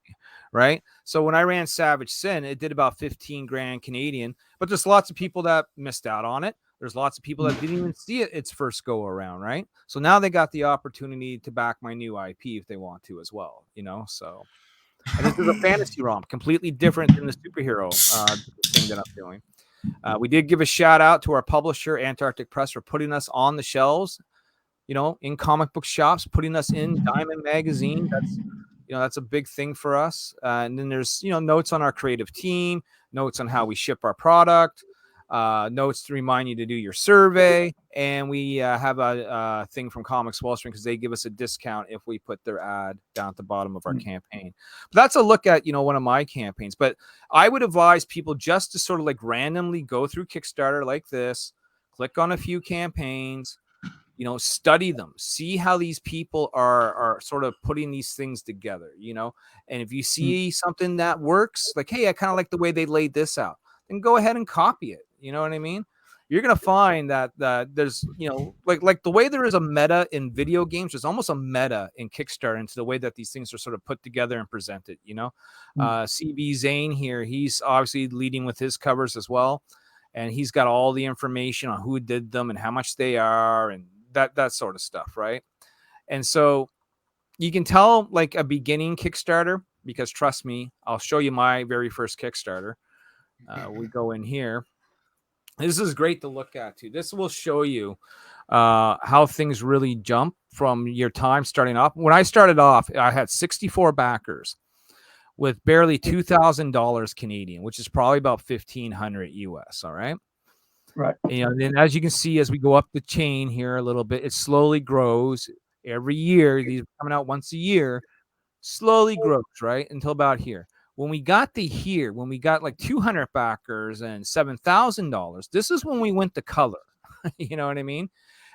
right? So when I ran Savage Sin, it did about 15 grand Canadian, but there's lots of people that missed out on it. There's lots of people that didn't even see it its first go around, right? So now they got the opportunity to back my new IP if they want to as well, So, and this is a fantasy romp, completely different than the superhero thing that I'm doing. We did give a shout out to our publisher, Antarctic Press, for putting us on the shelves, in comic book shops, putting us in Diamond Magazine. That's a big thing for us. And then there's, notes on our creative team, notes on how we ship our product. Notes to remind you to do your survey, and we have a thing from Comics Wellspring because they give us a discount if we put their ad down at the bottom of our campaign. But that's a look at one of my campaigns. But I would advise people just to sort of like randomly go through Kickstarter like this, click on a few campaigns, study them, see how these people are sort of putting these things together, and if you see something that works, like, hey, I kind of like the way they laid this out, then go ahead and copy it. You know what I mean? You're going to find that there's, like the way there is a meta in video games, there's almost a meta in Kickstarter into the way that these things are sort of put together and presented, CB Zane here, he's obviously leading with his covers as well. And he's got all the information on who did them and how much they are. And that sort of stuff, right? And so you can tell like a beginning Kickstarter, because trust me, I'll show you my very first Kickstarter. We go in here. This is great to look at too. This will show you how things really jump from your time starting off. When I started off, I had 64 backers with barely $2,000 Canadian, which is probably about 1,500 US. All right. Right. And then as you can see, as we go up the chain here a little bit, it slowly grows every year. These are coming out once a year, slowly grows, right? Until about here. When we got to here, when we got like 200 backers and $7,000, this is when we went to color. You know what I mean?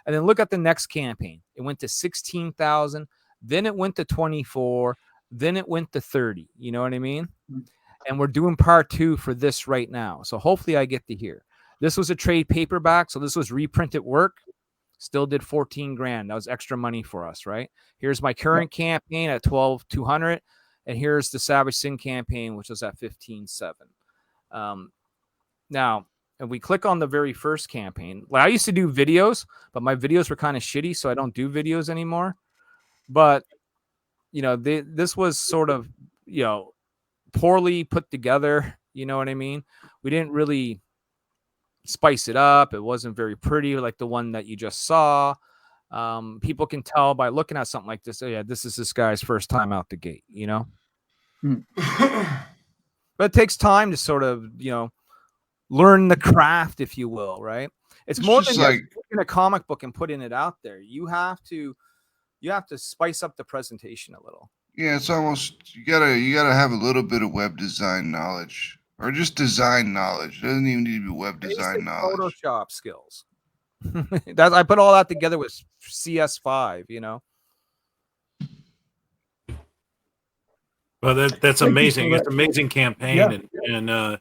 And then look at the next campaign. It went to 16,000. Then it went to 24. Then it went to 30. You know what I mean? And we're doing part 2 for this right now. So hopefully I get to here. This was a trade paperback. So this was reprinted work. Still did 14 grand. That was extra money for us, right? Here's my current campaign at 12,200. And here's the Savage Sin campaign, which was at 15,700. Now, if we click on the very first campaign, like I used to do videos, but my videos were kind of shitty, so I don't do videos anymore. But, you know, this was sort of, you know, poorly put together. You know what I mean? We didn't really spice it up. It wasn't very pretty like the one that you just saw. People can tell by looking at something like this. Oh, yeah, this is this guy's first time out the gate, you know? But it takes time to sort of, you know, learn the craft, if you will, right? It's more than like in a comic book and putting it out there. You have to spice up the presentation a little. Yeah, it's almost you gotta have a little bit of web design knowledge or just design knowledge. It doesn't even need to be web design knowledge. Photoshop skills. I put all that together with CS5, you know. Well, that's amazing. It's an amazing campaign, and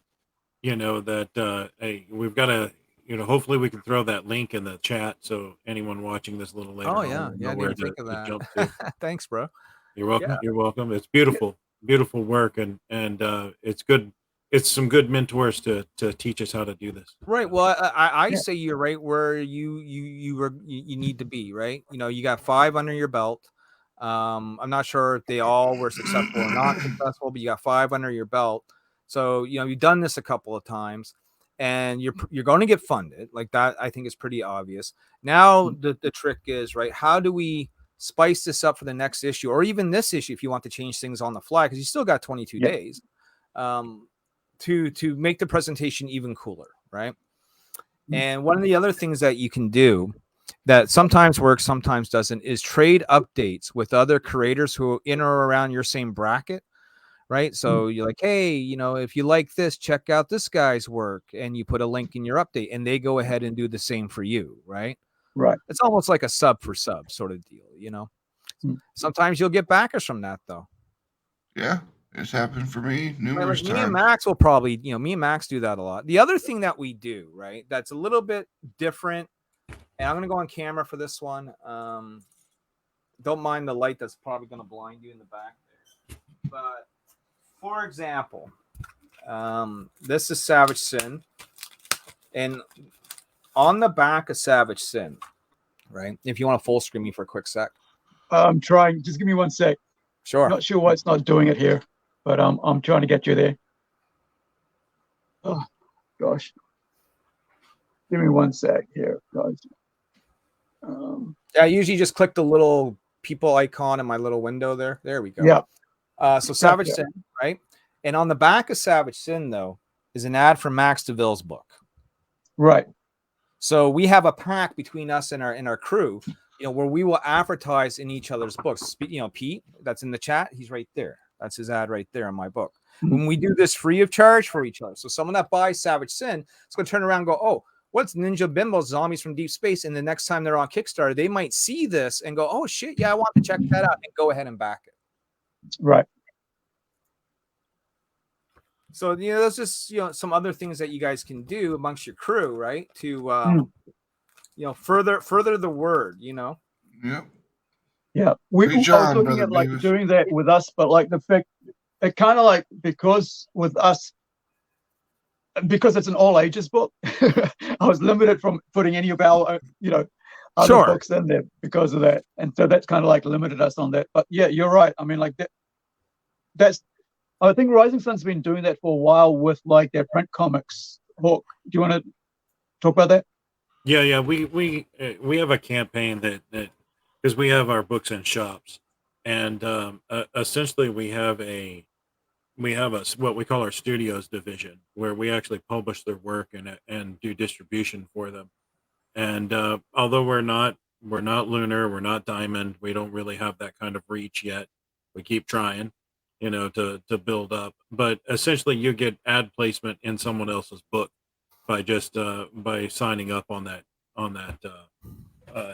you know that hey, we've got to, you know, hopefully we can throw that link in the chat so anyone watching this a little later. Oh yeah, I didn't think of that. Jump to. Thanks, bro. You're welcome. Yeah. You're welcome. It's beautiful, beautiful work, and it's good. It's some good mentors to teach us how to do this. Right. Well, I say you're right where you need to be, right? You know, you got 5 under your belt. I'm not sure if they all were successful or not successful, but you got 5 under your belt. So, you know, you've done this a couple of times and you're going to get funded. Like that, I think is pretty obvious. Now, the trick is, right, how do we spice this up for the next issue or even this issue if you want to change things on the fly, because you still got 22 days. To make the presentation even cooler, right? And one of the other things that you can do that sometimes works, sometimes doesn't, is trade updates with other creators who are in or around your same bracket, right? So you're like, hey, you know, if you like this, check out this guy's work, and you put a link in your update, and they go ahead and do the same for you, right? Right. It's almost like a sub for sub sort of deal, you know? Sometimes you'll get backers from that, though. Yeah. It's happened for me numerous times. Me and Max will probably, you know, me and Max do that a lot. The other thing that we do, right, that's a little bit different, and I'm going to go on camera for this one. Don't mind the light that's probably going to blind you in the back there. But, for example, this is Savage Sin. And on the back of Savage Sin, right, if you want to full screen me for a quick sec. I'm trying. Just give me one sec. Sure. Not sure why it's not doing it here. But I'm trying to get you there. Oh, gosh. Give me one sec here, guys. I usually just click the little people icon in my little window there. There we go. Yeah. So Savage Sin, right? And on the back of Savage Sin, though, is an ad for Max DeVille's book. Right. So we have a pact between us and our crew, you know, where we will advertise in each other's books. You know, Pete, that's in the chat. He's right there. That's his ad right there in my book. When we do this free of charge for each other. So someone that buys Savage Sin is going to turn around and go, oh, what's Ninja Bimbo Zombies from Deep Space? And the next time they're on Kickstarter, they might see this and go, oh, shit, yeah, I want to check that out, and go ahead and back it. Right. So, you know, there's just, you know, some other things that you guys can do amongst your crew, right? To, you know, further the word, you know? Yep. Yeah, we were looking at like doing that with us, but like the fact it kind of like because with us, because it's an all ages book, I was limited from putting any of our, you know, other Sure. books in there because of that, and so that's kind of like limited us on that. But yeah, you're right. I mean, like that's I think Rising Sun's been doing that for a while with like their print comics book. Do you want to talk about that? Yeah. We have a campaign that because we have our books in shops, and essentially we have what we call our studios division, where we actually publish their work and do distribution for them. And although we're not Lunar, we're not Diamond, we don't really have that kind of reach yet. We keep trying, to build up. But essentially, you get ad placement in someone else's book by just by signing up on that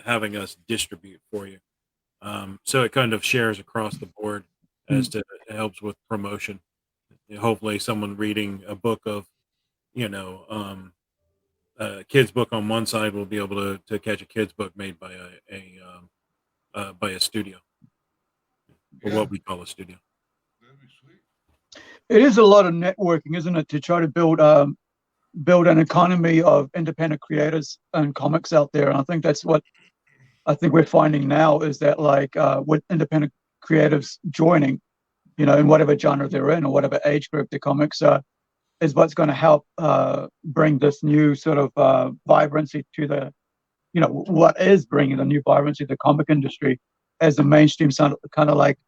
having us distribute for you. So it kind of shares across the board as to it helps with promotion. Hopefully, someone reading a book of a kid's book on one side will be able to catch a kid's book made by by a studio, or what we call a studio. That'd be sweet. It is a lot of networking, isn't it, to try to build an economy of independent creators and comics out there. And I think that's what I think we're finding now is that like with independent creatives joining, in whatever genre they're in or whatever age group the comics are, is what's going to help bring this new sort of vibrancy to the, what is bringing the new vibrancy to the comic industry as the mainstream kind of like,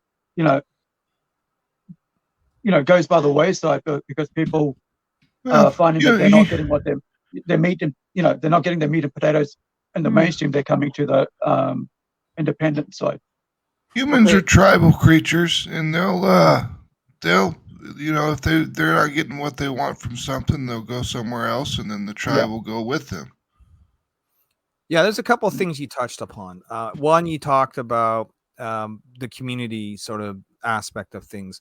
goes by the wayside because people finding that they're not getting what their meat and, they're not getting their meat and potatoes in the mainstream. They're coming to the independent side. Humans are tribal creatures, and they'll if they're not getting what they want from something, they'll go somewhere else, and then the tribe will go with them. Yeah, there's a couple of things you touched upon. One, you talked about the community sort of aspect of things.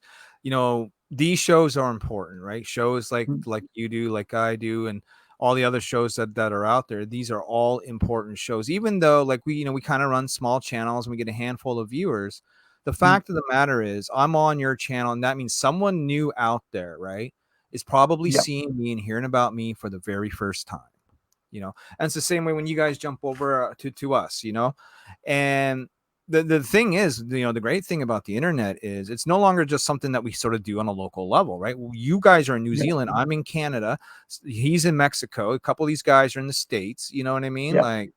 These shows are important, right? Shows like you do, like I do, and all the other shows that are out there. These are all important shows, even though like we kind of run small channels and we get a handful of viewers. The fact of the matter is I'm on your channel, and that means someone new out there, right, is probably seeing me and hearing about me for the very first time. And it's the same way when you guys jump over to us, and the thing is, the great thing about the internet is it's no longer just something that we sort of do on a local level, right? You guys are in New Zealand. I'm in Canada. He's in Mexico. A couple of these guys are in the States. You know what I mean? Like,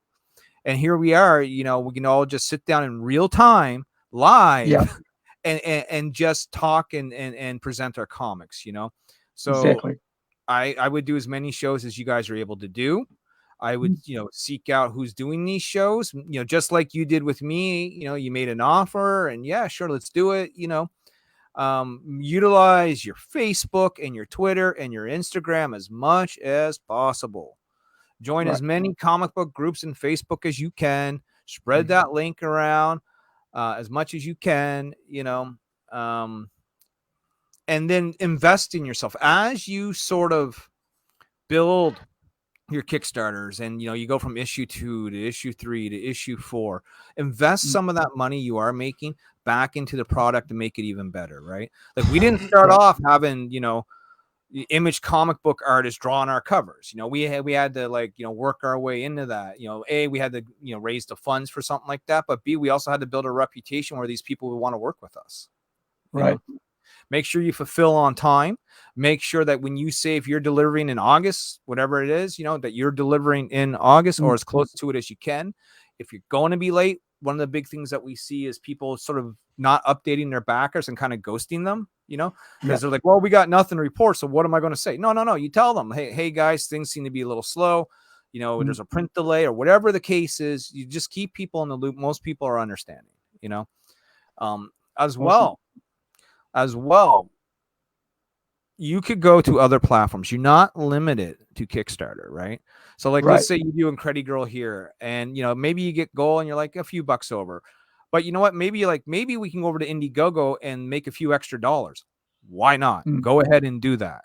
and here we are, we can all just sit down in real time live and just talk and present our comics, So Exactly. I would do as many shows as you guys are able to do. I would, seek out who's doing these shows, just like you did with me. You made an offer and sure, let's do it. Utilize your Facebook and your Twitter and your Instagram as much as possible. Join as many comic book groups in Facebook as you can. Spread that link around as much as you can, and then invest in yourself as you sort of build your Kickstarters, and you go from issue 2 to issue 3 to issue 4. Invest some of that money you are making back into the product to make it even better, right? Like we didn't start off having image comic book artists drawing our covers. We had to work our way into that. A, we had to raise the funds for something like that, but B, we also had to build a reputation where these people would want to work with us. Right. Make sure you fulfill on time. Make sure that when you say if you're delivering in August, whatever it is, that you're delivering in August or as close to it as you can. If you're going to be late, one of the big things that we see is people sort of not updating their backers and kind of ghosting them, because they're like, well, we got nothing to report. So what am I going to say? No. You tell them, hey guys, things seem to be a little slow. There's a print delay or whatever the case is. You just keep people in the loop. Most people are understanding, as well, you could go to other platforms. You're not limited to Kickstarter, right? So let's say you do Incredi-Girl here and, maybe you get goal and you're like a few bucks over, but you know what? Maybe we can go over to Indiegogo and make a few extra dollars. Why not? Go ahead and do that.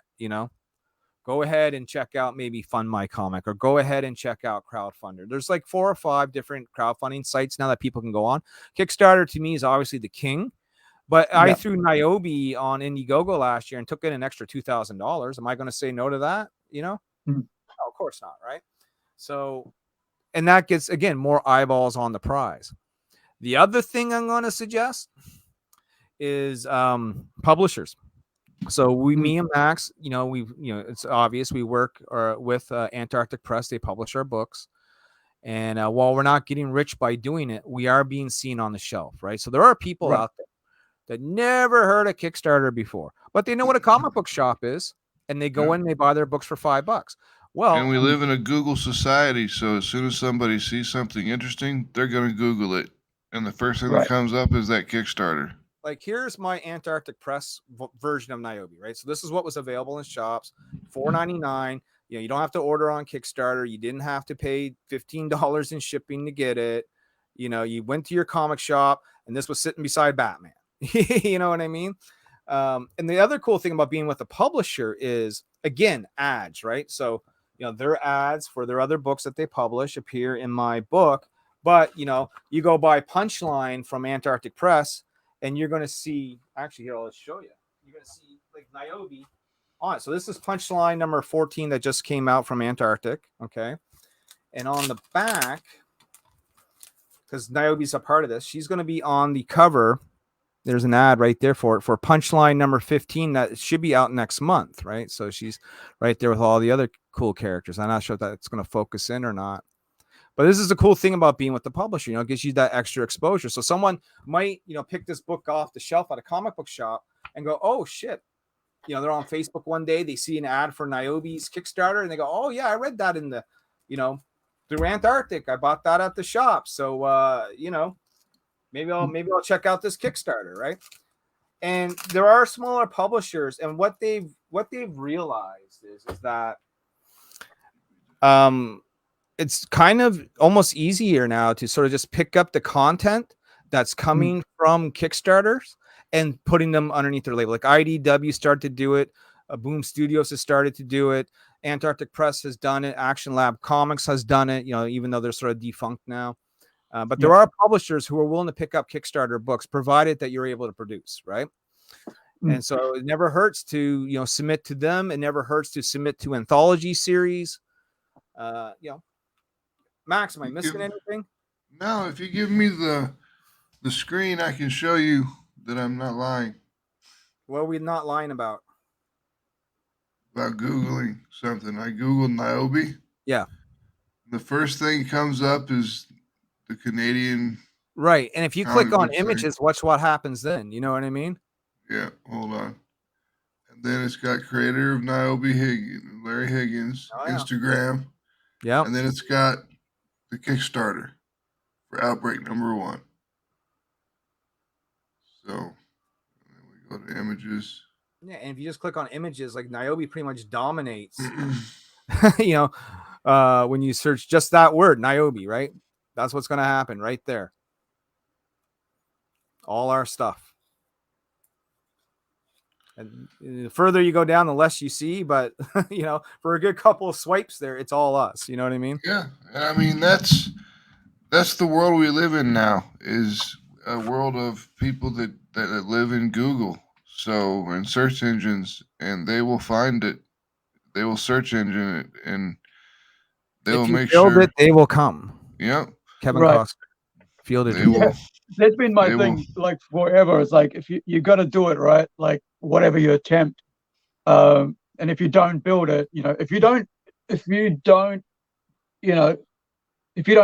Go ahead and check out maybe Fund My Comic or go ahead and check out Crowdfunder. There's like 4 or 5 different crowdfunding sites now that people can go on. Kickstarter to me is obviously the king. But I threw Nyobi on Indiegogo last year and took in an extra $2,000. Am I going to say no to that? No, of course not, right? So, and that gets, again, more eyeballs on the prize. The other thing I'm going to suggest is publishers. So me and Max, it's obvious we work with Antarctic Press. They publish our books. And while we're not getting rich by doing it, we are being seen on the shelf, right? So there are people out there that never heard of Kickstarter before, but they know what a comic book shop is, and they go in and they buy their books for $5. Well, and we live in a Google society, so as soon as somebody sees something interesting, they're going to Google it, and the first thing that comes up is that Kickstarter. Like, here's my Antarctic Press version of Nyobi, right? So this is what was available in shops, $4.99. You don't have to order on Kickstarter. You didn't have to pay $15 in shipping to get it. You went to your comic shop, and this was sitting beside Batman. You know what I mean? And the other cool thing about being with a publisher is, again, ads, right? So, their ads for their other books that they publish appear in my book. But, you go buy Punchline from Antarctic Press, and you're going to see, actually, here, I'll show you. You're going to see, like, Nyobi on it. So this is Punchline number 14 that just came out from Antarctic, okay? And on the back, because Nyobi's a part of this, she's going to be on the cover. There's an ad right there for Punchline number 15 that should be out next month, right? So she's right there with all the other cool characters. I'm not sure if that's going to focus in or not. But this is the cool thing about being with the publisher. It gives you that extra exposure. So someone might, pick this book off the shelf at a comic book shop and go, oh, shit. They're on Facebook one day. They see an ad for Nyobi's Kickstarter, and they go, oh, yeah, I read that in the, through Antarctic. I bought that at the shop. So, maybe I'll check out this Kickstarter, right? And there are smaller publishers, and what they've realized is that it's kind of almost easier now to sort of just pick up the content that's coming from Kickstarters and putting them underneath their label. Like IDW started to do it. Boom Studios has started to do it. Antarctic Press has done it. Action Lab Comics has done it, even though they're sort of defunct now. But there are publishers who are willing to pick up Kickstarter books, provided that you're able to produce, right? And so it never hurts to, submit to them. It never hurts to submit to anthology series. Max, am I missing anything? No, if you give me the screen, I can show you that I'm not lying. What are we not lying about? About Googling something. I Googled Nyobi. Yeah. The first thing comes up is the Canadian. Right. And if you click on images, watch what happens then. You know what I mean? Yeah. Hold on. And then it's got creator of Nyobi, Larry Higgins, Instagram. Yeah. And then it's got the Kickstarter for Outbreak number 1. So then we go to images. Yeah, and if you just click on images, like Nyobi pretty much dominates. When you search just that word, Nyobi, right? That's what's going to happen right there. All our stuff. And the further you go down, the less you see. But, for a good couple of swipes there, it's all us. You know what I mean? Yeah. I mean, that's the world we live in now, is a world of people that live in Google. So, and search engines, and they will find it. They will search engine it, and they will make sure they will come. Yep. Kevin Costner fielded it. Yeah. That's been my thing, like forever. It's like, if you got to do it, right? Like whatever you attempt, and if you don't build it, if you don't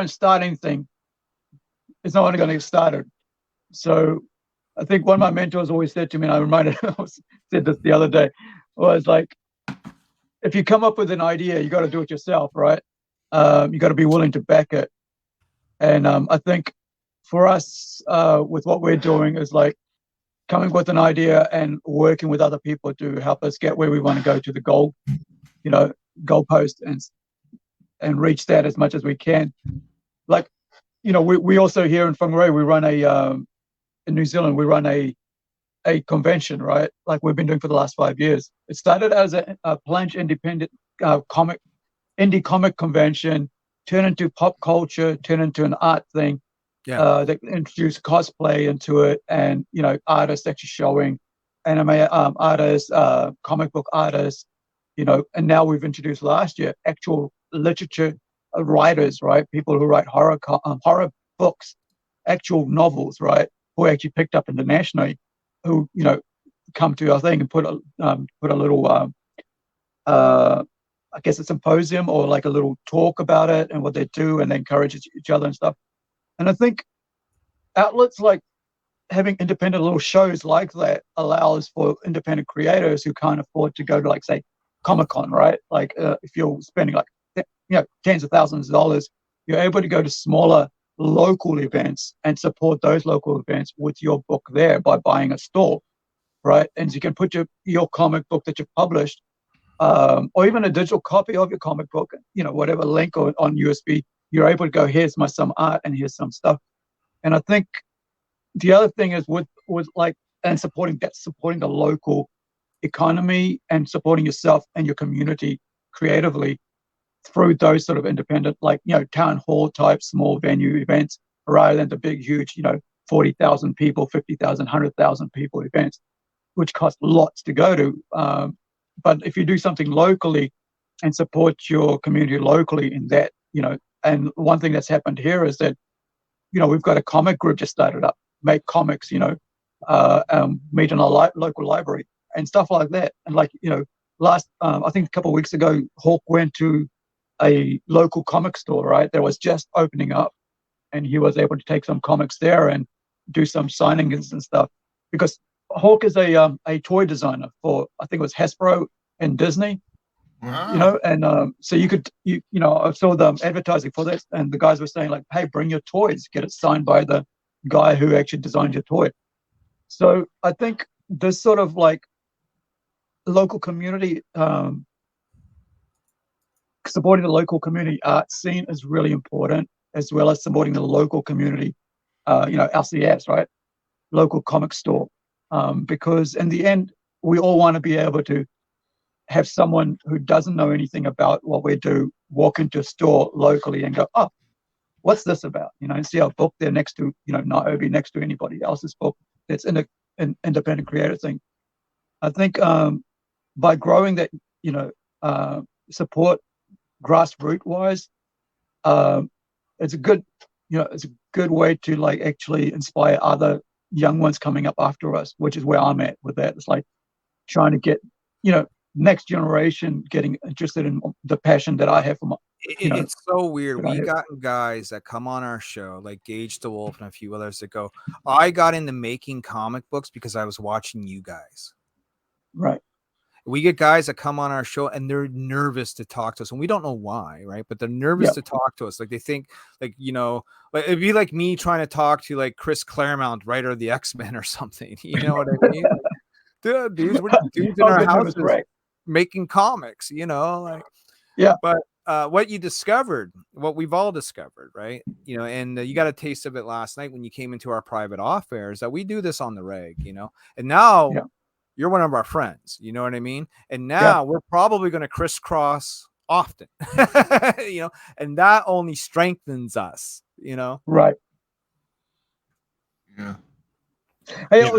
start anything, it's not going to get started. So I think one of my mentors always said to me, and I said this the other day, was like, if you come up with an idea, you got to do it yourself, right? You got to be willing to back it. And I think for us, with what we're doing, is like coming with an idea and working with other people to help us get where we want to go to the goal, goalpost, and reach that as much as we can. Like, we also here in Whangarei, we run in New Zealand, we run a convention, right? Like we've been doing for the last 5 years. It started as a Plunge independent indie comic convention, turned into pop culture, turned into an art thing. Yeah. That introduced cosplay into it, and artists actually showing, anime artists, comic book artists, and now we've introduced last year actual literature writers, right? People who write horror books, actual novels, right? Who are actually picked up internationally, who come to our thing and put a little I guess a symposium or like a little talk about it and what they do, and they encourage each other and stuff. And I think outlets like having independent little shows like that allows for independent creators who can't afford to go to, like, say, Comic-Con, right? Like if you're spending like tens of thousands of dollars, you're able to go to smaller local events and support those local events with your book there by buying a store, right? And you can put your comic book that you've published, or even a digital copy of your comic book, whatever link on USB, you're able to go, here's some art and here's some stuff. And I think the other thing is with like, and supporting the local economy and supporting yourself and your community creatively through those sort of independent, like, town hall type small venue events, rather than the big, huge, 40,000 people, 50,000, 100,000 people events, which cost lots to go to. But if you do something locally and support your community locally in that, and one thing that's happened here is that, we've got a comic group just started up, make comics, meet in a local library and stuff like that. And like, last, I think a couple of weeks ago, Hawk went to a local comic store, right? That was just opening up, and he was able to take some comics there and do some signings and stuff, because Hawk is a toy designer for, I think it was Hasbro and Disney. Wow. And so I saw them advertising for this, and the guys were saying like, hey, bring your toys, get it signed by the guy who actually designed your toy. So I think this sort of like local community, supporting the local community art scene is really important, as well as supporting the local community, LCS, right? Local comic store. Because in the end, we all want to be able to have someone who doesn't know anything about what we do walk into a store locally and go, oh, what's this about? And see our book there next to, Nyobi, next to anybody else's book that's in an independent creator thing. I think by growing that, support grassroots wise, it's a good way to like actually inspire other young ones coming up after us, which is where I'm at with that. It's like trying to get, next generation getting interested in the passion that I have for my, it's so weird. We got guys that come on our show, like Gage the Wolf and a few others, that go, I got into making comic books because I was watching you guys. Right. We get guys that come on our show and they're nervous to talk to us, and we don't know why, right? But they're nervous to talk to us. Like they think, like, like it'd be like me trying to talk to like Chris Claremont, writer of the X-Men or something. You know what I mean? Like, dudes, we're dudes in our houses making comics, like, yeah. But what you discovered, what we've all discovered, right? And you got a taste of it last night when you came into our private off air, is that we do this on the reg, and now you're one of our friends, you know what I mean? And now we're probably going to crisscross often, and that only strengthens us, Right. Yeah. Hey,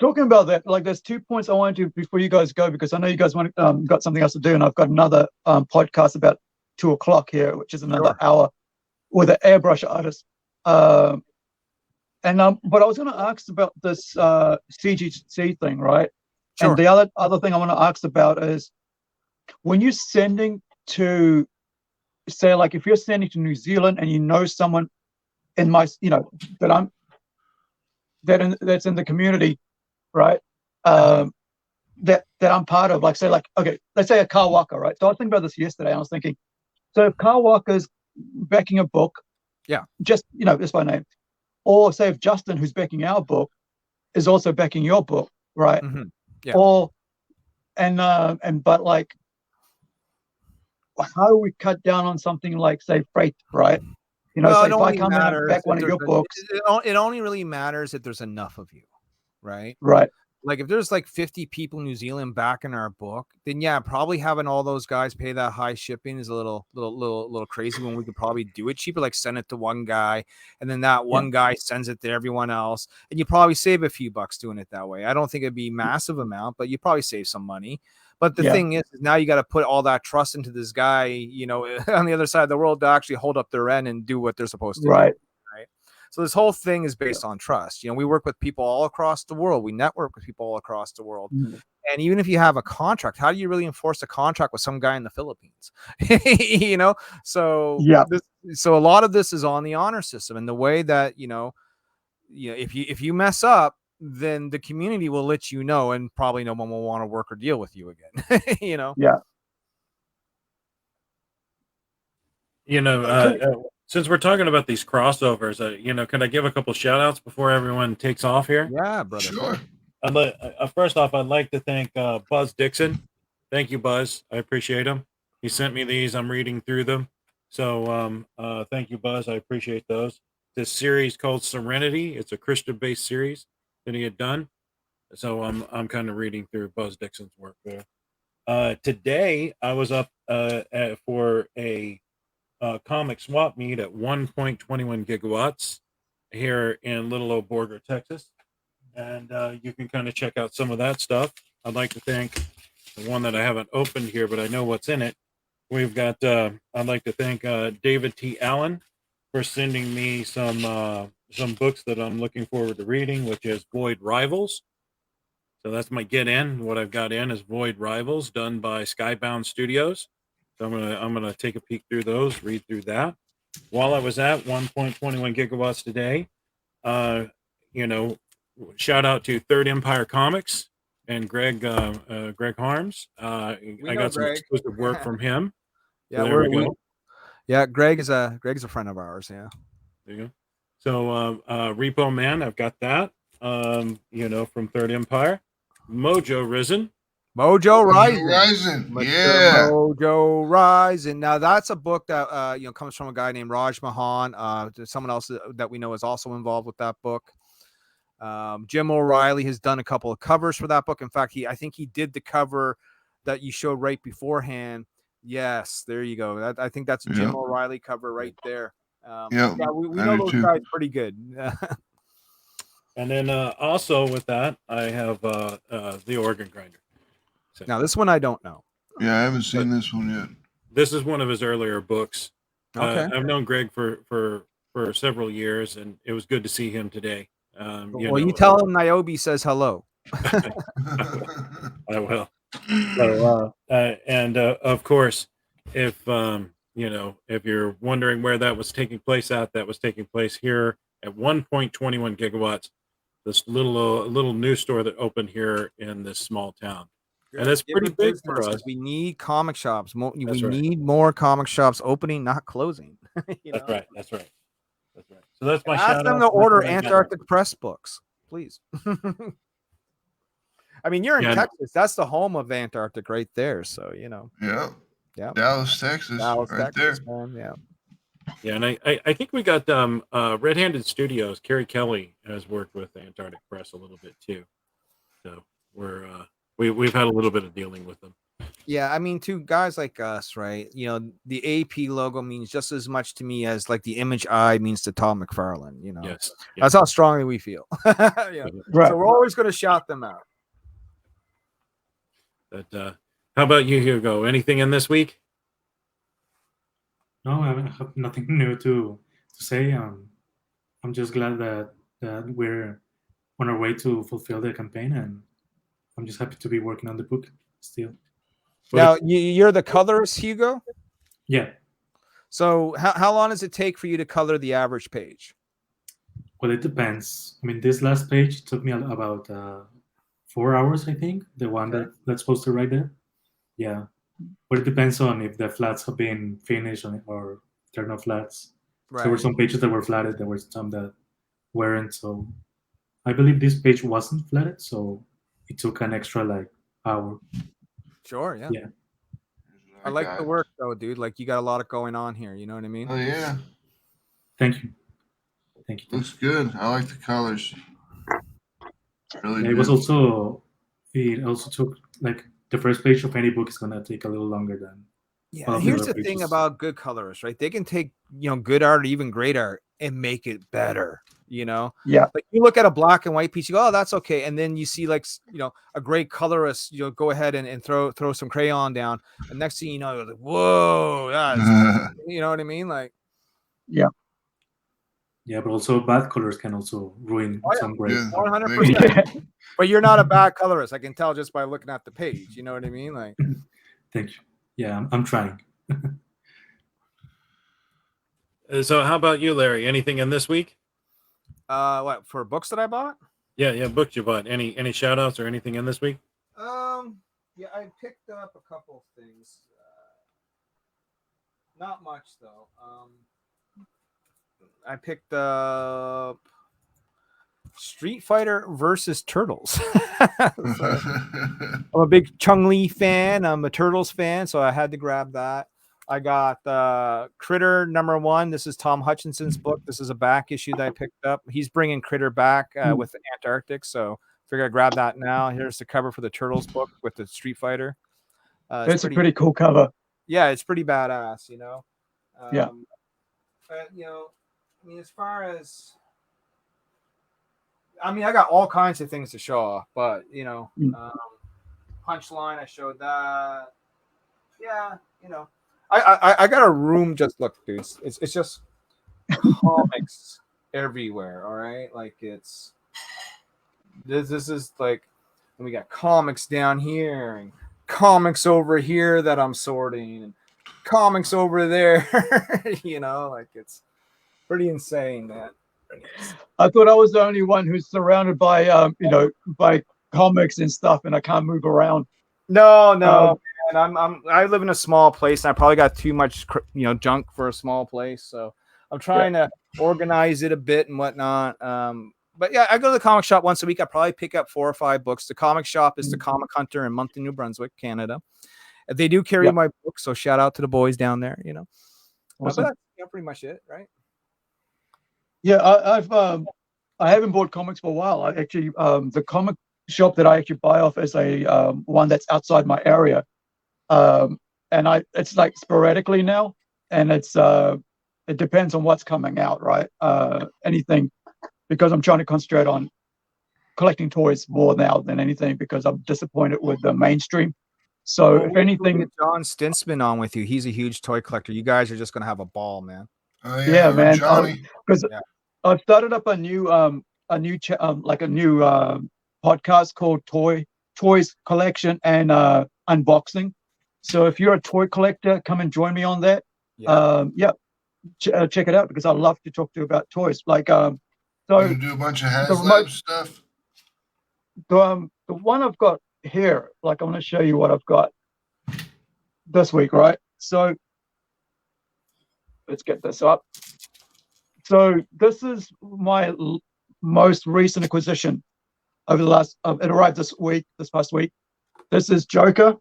talking about that, like, there's 2 points I wanted to, before you guys go, because I know you guys got something else to do, and I've got another podcast about 2:00 here, which is another hour with an airbrush artist. But I was going to ask about this CGC thing, right? Sure. And the other thing I want to ask about is, when you're sending to, say, like, if you're sending to New Zealand and someone in my, that's in the community, right? That I'm part of, like, say, like, okay, let's say a Carl Walker, right? So I was thinking about this yesterday. I was thinking, so if Carl Walker's backing a book, just just by name, or say if Justin, who's backing our book, is also backing your book, right? Mm-hmm. Yeah. Or but like, how do we cut down on something like, say, freight, right? So if I come in and back one of your books, it only really matters if there's enough of you, right? Right. Like if there's like 50 people in New Zealand backing our book, then yeah, probably having all those guys pay that high shipping is a little crazy when we could probably do it cheaper, like send it to one guy and then that one guy sends it to everyone else. And you probably save a few bucks doing it that way. I don't think it'd be massive amount, but you probably save some money. But the thing is now you got to put all that trust into this guy, you know, on the other side of the world to actually hold up their end and do what they're supposed to do. Right. So this whole thing is based on trust. You know, we work with people all across the world. We network with people all across the world. And even if you have a contract, how do you really enforce a contract with some guy in the Philippines? You know, so so a lot of this is on the honor system and the way that, you know, if you mess up, then the community will let you know, and probably no one will want to work or deal with you again. You know? You know, since we're talking about these crossovers, you know, can I give a couple shout outs before everyone takes off here? Yeah, brother. Sure. First off, I'd like to thank Buzz Dixon. Thank you, Buzz. I appreciate him. He sent me these. I'm reading through them. So thank you, Buzz. I appreciate those. This series called Serenity. It's a Christian-based series that he had done. So I'm kind of reading through Buzz Dixon's work there. Today, I was up for a comic swap meet at 1.21 gigawatts here in Little Old Borger, Texas. And you can kind of check out some of that stuff. I'd like to thank the one that I haven't opened here, but I know what's in it. We've got, I'd like to thank David T. Allen for sending me some books that I'm looking forward to reading, which is Void Rivals. So that's my get in. What I've got in is Void Rivals, done by Skybound Studios. So I'm gonna take a peek through those, read through that. While I was at 1.21 gigawatts today, you know, shout out to Third Empire Comics and Greg Harms. I got some exclusive work from him. Yeah, so there we go. Yeah, Greg is a friend of ours. Yeah. There you go. So Repo Man, I've got that. You know, from Third Empire. Mojo Risen. Mojo Rising. Yeah. Mojo Rising. Now that's a book that you know, comes from a guy named Raj Mahan. Someone else that we know is also involved with that book. Jim O'Reilly has done a couple of covers for that book. In fact, I think he did the cover that you showed right beforehand. Yes, there you go. I think that's a Jim O'Reilly cover right there. Yeah, we know those guys pretty good. And then also with that, I have the Organ Grinder. So, now this one I don't know. Yeah, I haven't seen this one yet. This is one of his earlier books. Okay. I've known Greg for several years, and it was good to see him today. You tell him Nyobi says hello. I will. So, and of course, if you know, if you're wondering where that was taking place at, that was taking place here at 1.21 gigawatts. This little new store that opened here in this small town. And that's pretty big for us. We need comic shops. We need more comic shops opening, not closing. That's right. That's right. That's right. So that's my ask shout them out. to order Antarctic Press books, please. I mean, you're in Texas. That's the home of Antarctic right there. So, you know. Yeah. Dallas, Texas. Right there. Man. Yeah. Yeah, and I think we got Red Handed Studios. Carrie Kelly has worked with Antarctic Press a little bit too. So we've had a little bit of dealing with them. Yeah, I mean, to guys like us, right? You know, the AP logo means just as much to me as like the image I means to Tom McFarlane. You know, yes. That's how strongly we feel. Yeah. Right. So we're always going to shout them out. But how about you, Hugo? Anything in this week? No, I have nothing new to say. I'm just glad that we're on our way to fulfill the campaign, and I'm just happy to be working on the book still. Now, you're the colorist, Hugo? Yeah. So how long does it take for you to color the average page? Well, it depends. I mean, this last page took me about 4 hours, I think, the one that's supposed to write there. Yeah. But it depends on if the flats have been finished or there are no flats. Right. So there were some pages that were flatted. There were some that weren't. So I believe this page wasn't flatted. So it took an extra hour. Sure. Yeah. Yeah. I like the work though, dude. Like you got a lot of going on here. You know what I mean? Oh yeah. Thank you. Thank you. Looks good. I like the colors. Really Yeah, did. it also took like the first page of any book is gonna take a little longer than Yeah, all and of the here's other the thing pages. about good colorists, right? They can take, good art, even great art, and make it better. Yeah. Like you look at a black and white piece, you go, "Oh, that's okay," and then you see like a great colorist, go ahead and throw some crayon down, and next thing you know, you're like, "Whoa, you know what I mean?" Like, Yeah. Yeah, but also bad colors can also ruin Oh, yeah. some great Yeah, art. 100%. But you're not a bad colorist. I can tell just by looking at the page. You know what I mean? Like, Thank you. Yeah, I'm trying. So how about you, Larry? Anything in this week? what for books that I bought? Yeah, books you bought. Any shout outs or anything in this week? Yeah, I picked up a couple things. Not much though. I picked up Street Fighter versus Turtles. So, I'm a big Chung-Li fan. I'm a Turtles fan, so I had to grab that. I got Critter #1. This is Tom Hutchinson's book. This is a back issue that I picked up. He's bringing Critter back with the Antarctic, so figured I'd grab that now. Here's the cover for the Turtles book with the Street Fighter. It's a pretty cool cover. Yeah, it's pretty badass, Yeah. But, I mean, as far as, I got all kinds of things to show off, but, Punchline, I showed that. Yeah, I got a room just look, dude. It's just comics everywhere. All right, like it's this is like, and we got comics down here and comics over here that I'm sorting and comics over there. Like it's pretty insane, man. I thought I was the only one who's surrounded by by comics and stuff, and I can't move around. No, and I live in a small place, and I probably got too much junk for a small place, so I'm trying to organize it a bit and whatnot. But yeah, I go to the comic shop once a week. I probably pick up 4 or 5 books. The comic shop is the Comic Hunter in Moncton, New Brunswick, Canada. They do carry my books, so shout out to the boys down there. Awesome. But that's pretty much it, right? Yeah, I haven't bought comics for a while. I actually the comic shop that I actually buy off is a one that's outside my area, and it's like sporadically now, and it depends on what's coming out, right? Anything, because I'm trying to concentrate on collecting toys more now than anything, because I'm disappointed with the mainstream. So if anything, get John Stinsman on with you. He's a huge toy collector. You guys are just gonna have a ball, man. Oh, yeah, man. Johnny. Because I've started up a new podcast called Toys Collection and Unboxing. So if you're a toy collector, come and join me on that. Check it out, because I love to talk to you about toys. Like so you do a bunch of HasLab stuff. The one I've got here, like I'm going to show you what I've got this week, right? So let's get this up. So this is my most recent acquisition over the last. It arrived this past week. This is Joker,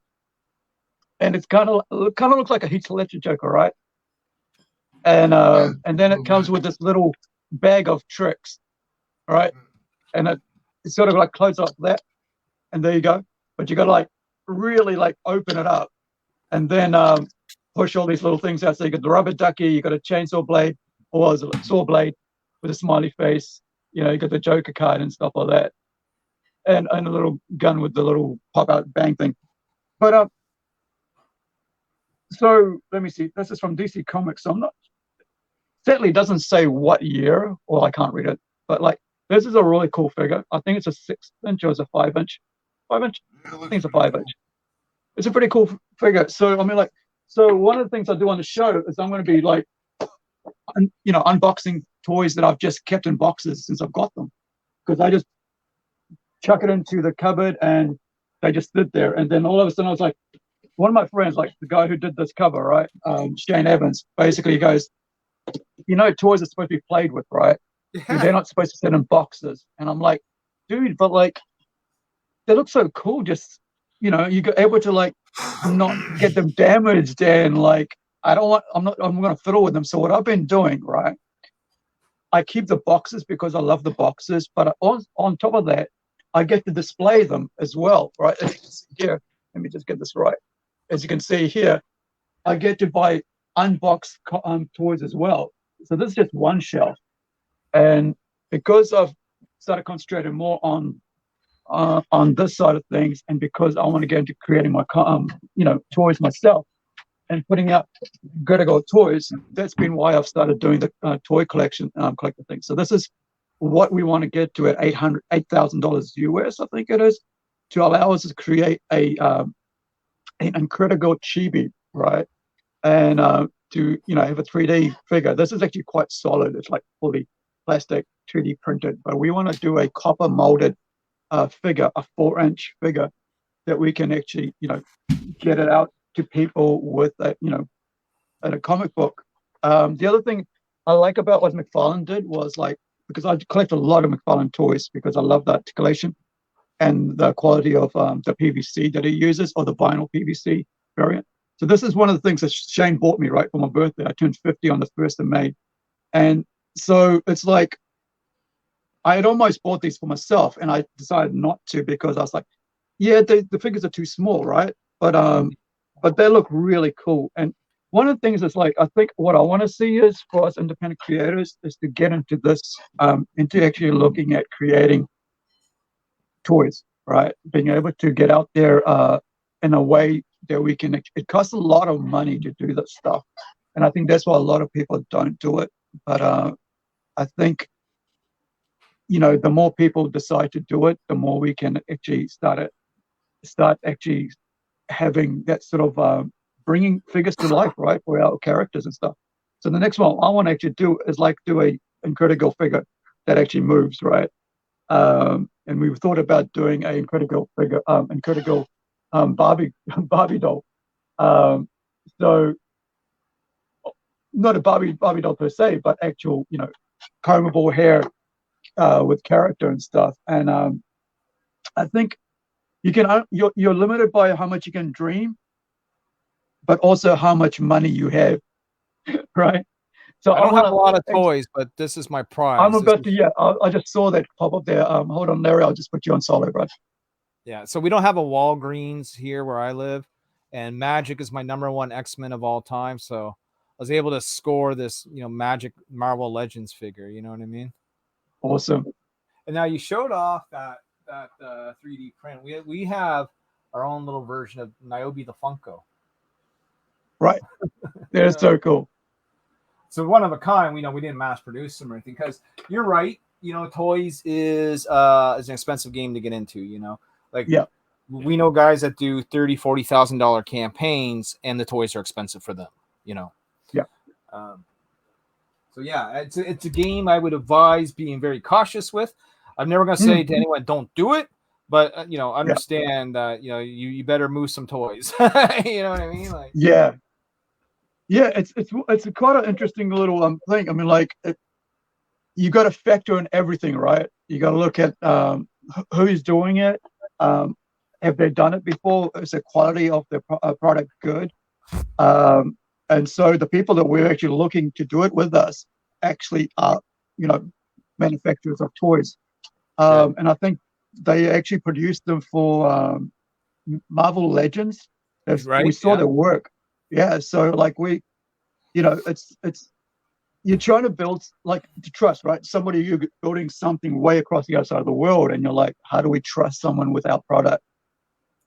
and it's kind of looks like a Heath Ledger Joker, right? And then it comes with this little bag of tricks, right? And it sort of like closes up that, and there you go. But you got to like really like open it up, and then push all these little things out. So you got the rubber ducky, you got a chainsaw blade, or is it a saw blade with a smiley face? You got the Joker card and stuff like that, and a little gun with the little pop out bang thing. But so let me see. This is from DC Comics. So I'm not. Certainly doesn't say what year, or I can't read it. But like, this is a really cool figure. I think it's a 6-inch or it's a 5-inch. 5-inch. I think it's a 5-inch. It's a pretty cool figure. So I mean, like, so one of the things I do on the show is I'm going to be like, unboxing toys that I've just kept in boxes since I've got them, because I just chuck it into the cupboard and they just sit there. And then all of a sudden I was like, one of my friends, like the guy who did this cover, right, Shane Evans, basically goes, toys are supposed to be played with, right? Yeah. They're not supposed to sit in boxes. And I'm like, dude, but like, they look so cool. Just, you're able to like not get them damaged, and like, I'm going to fiddle with them. So what I've been doing, right, I keep the boxes because I love the boxes, but on top of that, I get to display them as well, right? As you can see here, let me just get this right. As you can see here, I get to buy unboxed toys as well. So this is just one shelf, and because I've started concentrating more on this side of things, and because I want to get into creating my toys myself and putting out Incredi-Girl toys, that's been why I've started doing the toy collection collector thing. So this is what we want to get to at $8,000 US, I think it is, to allow us to create an Incredi-Girl chibi, right? And to have a 3D figure. This is actually quite solid. It's like fully plastic 2D printed, but we want to do a copper molded figure, a 4-inch figure that we can actually get it out to people with a a comic book. The other thing I like about what McFarlane did was, like, because I collect a lot of McFarlane toys because I love the articulation and the quality of the PVC that he uses, or the vinyl PVC variant. So this is one of the things that Shane bought me right for my birthday. I turned 50 on the 1st of May. And so it's like, I had almost bought these for myself, and I decided not to because I was like, yeah, the figures are too small, right? But they look really cool. And one of the things is, like, I think what I want to see is for us independent creators is to get into this, into actually looking at creating toys, right? Being able to get out there in a way that we can. It costs a lot of money to do this stuff, and I think that's why a lot of people don't do it. But I think the more people decide to do it, the more we can actually start actually having that sort of bringing figures to life, right, for our characters and stuff. So the next one I want to actually do is like do a Incredi-Girl figure that actually moves, right? And we've thought about doing a Incredi-Girl figure, Incredi-Girl Barbie doll. So not a Barbie doll per se, but actual, combable hair with character and stuff. And I think you're limited by how much you can dream, but also how much money you have, right? So I don't have a lot of toys, but this is my prize. I'm about to, I just saw that pop up there. Hold on, Larry, I'll just put you on solid, bro. Yeah, so we don't have a Walgreens here where I live, and Magic is my #1 X-Men of all time. So I was able to score this, Magic Marvel Legends figure. You know what I mean? Awesome. And now you showed off that 3D print. We have our own little version of Nyobi the Funko. Right. They're so cool. So one of a kind. We didn't mass produce them or anything, because you're right. Toys is an expensive game to get into. We know guys that do $30,000-$40,000 campaigns, and the toys are expensive for them. Yeah. So yeah, it's a game I would advise being very cautious with. I'm never going to say to anyone don't do it, but understand that you better move some toys. You know what I mean? Like, yeah, it's quite an interesting little thing. I mean, like, you got to factor in everything, right? You got to look at who's doing it. Have they done it before? Is the quality of the product good? And so the people that we're actually looking to do it with us actually are, manufacturers of toys. And I think they actually produced them for Marvel Legends. Right, we saw their work. Yeah. So like it's you're trying to build, like, to trust, right? Somebody, you're building something way across the other side of the world, and you're like, how do we trust someone with our product?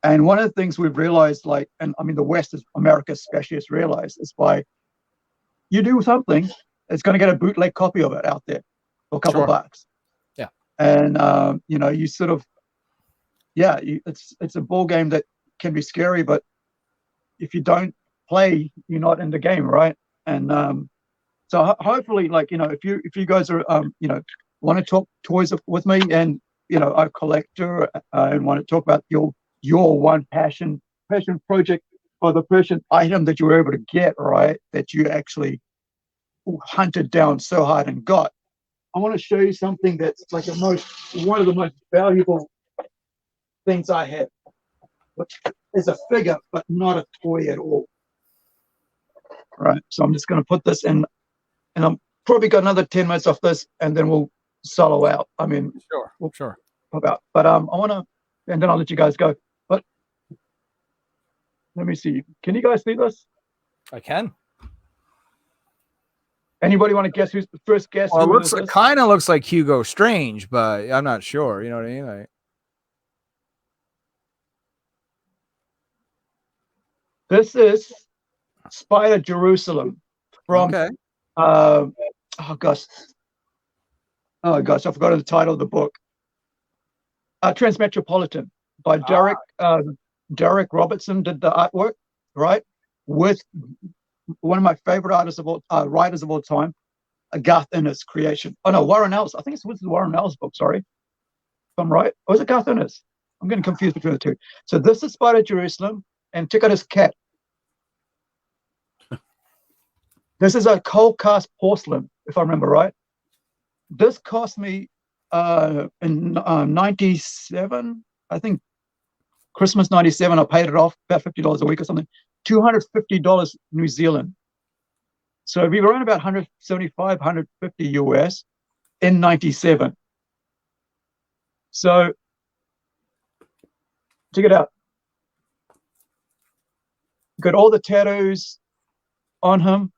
And one of the things we've realized, like, and I mean, the West, America especially, has realized is by you do something, it's going to get a bootleg copy of it out there for a couple bucks. Yeah. And, you sort of, it's a ball game that can be scary, but if you don't play, you're not in the game, right? And so hopefully, like, if you guys are, want to talk toys with me, and, a collector, and want to talk about your one passion project, or the passion item that you were able to get, right, that you actually hunted down so hard and got. I want to show you something that's like one of the most valuable things I have, which is a figure, but not a toy at all. Right. So I'm just going to put this in, and I'm probably got another 10 minutes off this, and then we'll solo out. I mean, sure. pop out. But I want to, and then I'll let you guys go. But let me see. Can you guys see this? I can. Anybody want to guess who's the first guess? Well, who it kind of looks like Hugo Strange, but I'm not sure. You know what I mean? Like, this is Spider Jerusalem from okay. oh gosh, I forgot the title of the book. Transmetropolitan by Derek Robertson did the artwork, right? With one of my favorite artists of all writers of all time, Garth Ennis creation. Oh no, Warren Ellis. I think it's with the Warren Ellis book. Sorry, if I'm right. Or is it Garth Ennis? I'm getting confused between the two. So this is Spider Jerusalem, and check out his cat. This is a cold cast porcelain, if I remember right. This cost me in 97, I think Christmas 97, I paid it off about $50 a week or something, $250 New Zealand. So we were around about 175, 150 US in 97. So check it out. Got all the tattoos on him,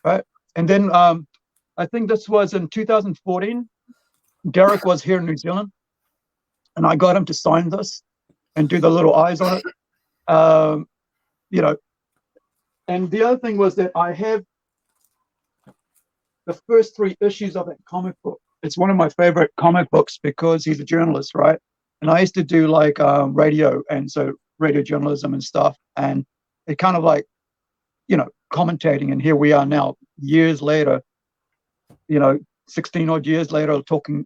right? And then I think this was in 2014. Derek was here in New Zealand, and I got him to sign this and do the little eyes on it. You know, and the other thing was that I have the first 3 issues of that comic book. It's one of my favorite comic books because he's a journalist, right? And I used to do like radio, and so radio journalism and stuff, and it kind of like, you know, commentating. And here we are now, years later, you know, 16 odd years later, talking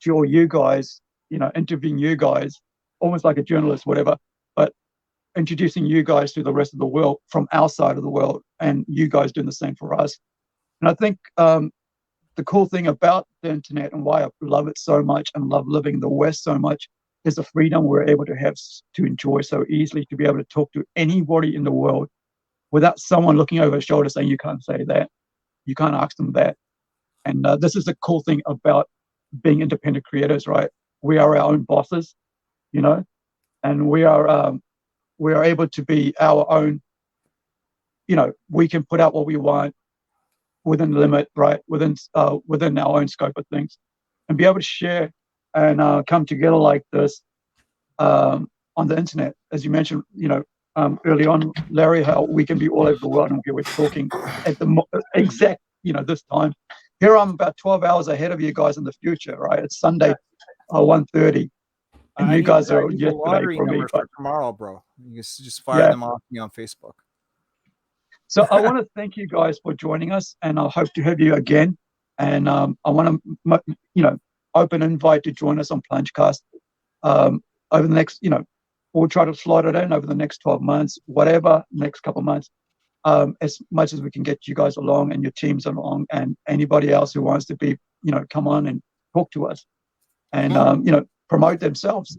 to all you guys, you know, interviewing you guys, almost like a journalist, whatever, but introducing you guys to the rest of the world from our side of the world, and you guys doing the same for us. And I think the cool thing about the internet and why I love it so much and love living in the West so much is the freedom we're able to have to enjoy so easily, to be able to talk to anybody in the world without someone looking over their shoulder saying, you can't say that, you can't ask them that. And this is the cool thing about being independent creators, right? We are our own bosses, you know, and we are able to be our own, you know, we can put out what we want within the limit, right? Within our own scope of things, and be able to share and come together like this on the internet. As you mentioned, you know, early on, Larry, how we can be all over the world and we're talking at the exact, you know, this time. Here I'm about 12 hours ahead of you guys in the future, right? It's Sunday, 1:30, and you guys are yesterday for me. But tomorrow, bro, you just fire them off me on Facebook. So I want to thank you guys for joining us, and I hope to have you again. And I want to, you know, open invite to join us on PlungeCast over the next, you know, we'll try to slot it in over the next 12 months, whatever, next couple of months, as much as we can get you guys along and your teams along, and anybody else who wants to be, you know, come on and talk to us and, you know, promote themselves.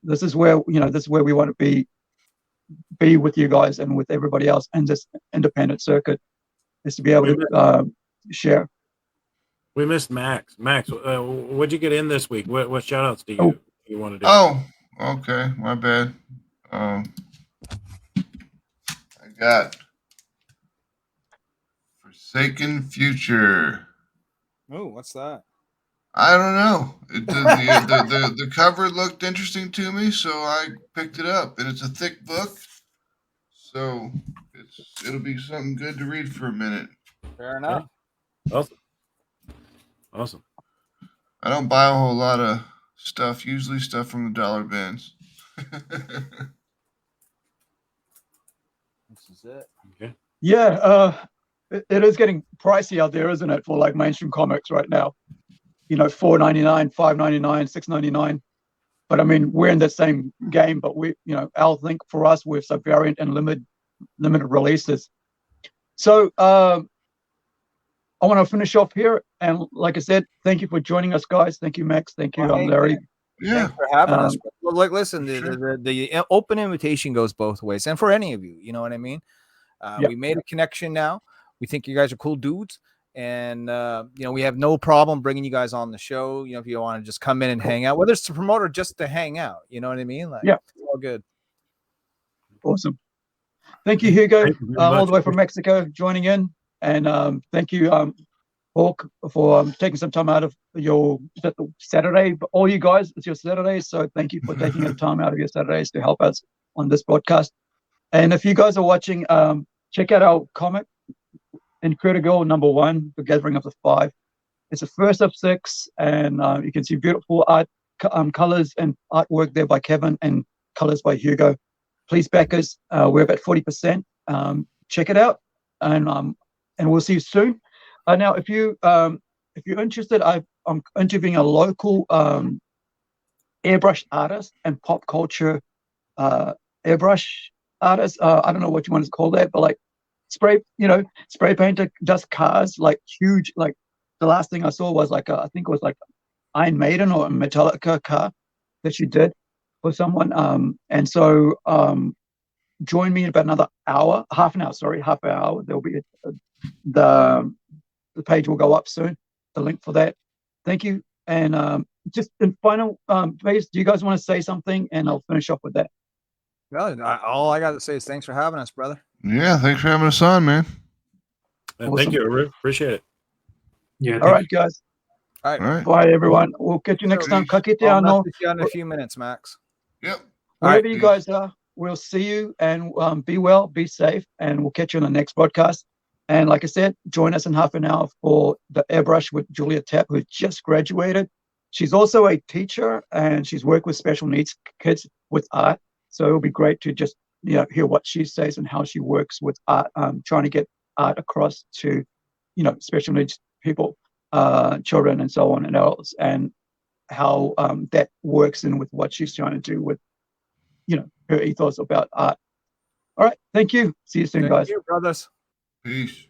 This is where, you know, this is where we want to be with you guys and with everybody else in this independent circuit, is to be able to share. We missed Max. Max, what'd you get in this week? What shout outs do you want to do? Oh, okay. My bad. I got Forsaken Future. Oh, what's that? I don't know. The cover looked interesting to me, so I picked it up. And it's a thick book, so it'll be something good to read for a minute. Fair enough. Awesome. I don't buy a whole lot of stuff. Usually stuff from the dollar bins. This is it. Okay. Yeah, it is getting pricey out there, isn't it, for like mainstream comics right now? You know, $4.99, $5.99, $6.99. But I mean, we're in the same game, but we, you know, I'll think for us with some variant and limited releases. So I want to finish off here, and like I said, thank you for joining us, guys. Thank you, Max. Thank you, Larry. Yeah. Thanks for having us. Well, like, listen, the open invitation goes both ways, and for any of you, you know what I mean. We made a connection now. We think you guys are cool dudes, And we have no problem bringing you guys on the show. If you want to just come in and hang out, whether it's to promote or just to hang out, you know what I mean? Like, Yeah. it's all good. Awesome. Thank you, Hugo, Thank you very all much. the way from Mexico, joining in. And thank you, Hawk, for taking some time out of your Saturday. But all you guys, it's your Saturday, so thank you for taking the time out of your Saturdays to help us on this podcast. And if you guys are watching, check out our comic, Incredi-Girl #1, The Gathering of the Five. It's the first of 6, and you can see beautiful art, colors and artwork there by Kevin and colors by Hugo. Please back us. We're about 40%. Check it out, and we'll see you soon. Now, if you're interested, I'm interviewing a local airbrush artist and pop culture airbrush artist. I don't know what you want to call that, but like spray painter, does cars, like huge. Like the last thing I saw was like I think it was like Iron Maiden or a Metallica car that she did for someone. And so join me in about another hour, half an hour. There'll be the page will go up soon, the link for that. Thank you. And just in final phase, do you guys want to say something? And I'll finish off with that. Well, all I got to say is thanks for having us, brother. Yeah, thanks for having us on, man. Thank Awesome. you. I appreciate it. Yeah. All right, guys. All right. All right. Bye, everyone. We'll catch you next time. Peace. I'll Kakitiano. message you in a few minutes, Max. Yep. Wherever All you guys are, we'll see you, and be well, be safe, and we'll catch you on the next podcast. And like I said, join us in half an hour for the airbrush with Julia Tapp, who just graduated. She's also a teacher, and she's worked with special needs kids with art. So it'll be great to just hear what she says and how she works with art, trying to get art across to special needs people, children, and so on, and adults, and how that works in with what she's trying to do with her ethos about art. All right, thank you. See you soon, Thank guys. you, brothers. Peace.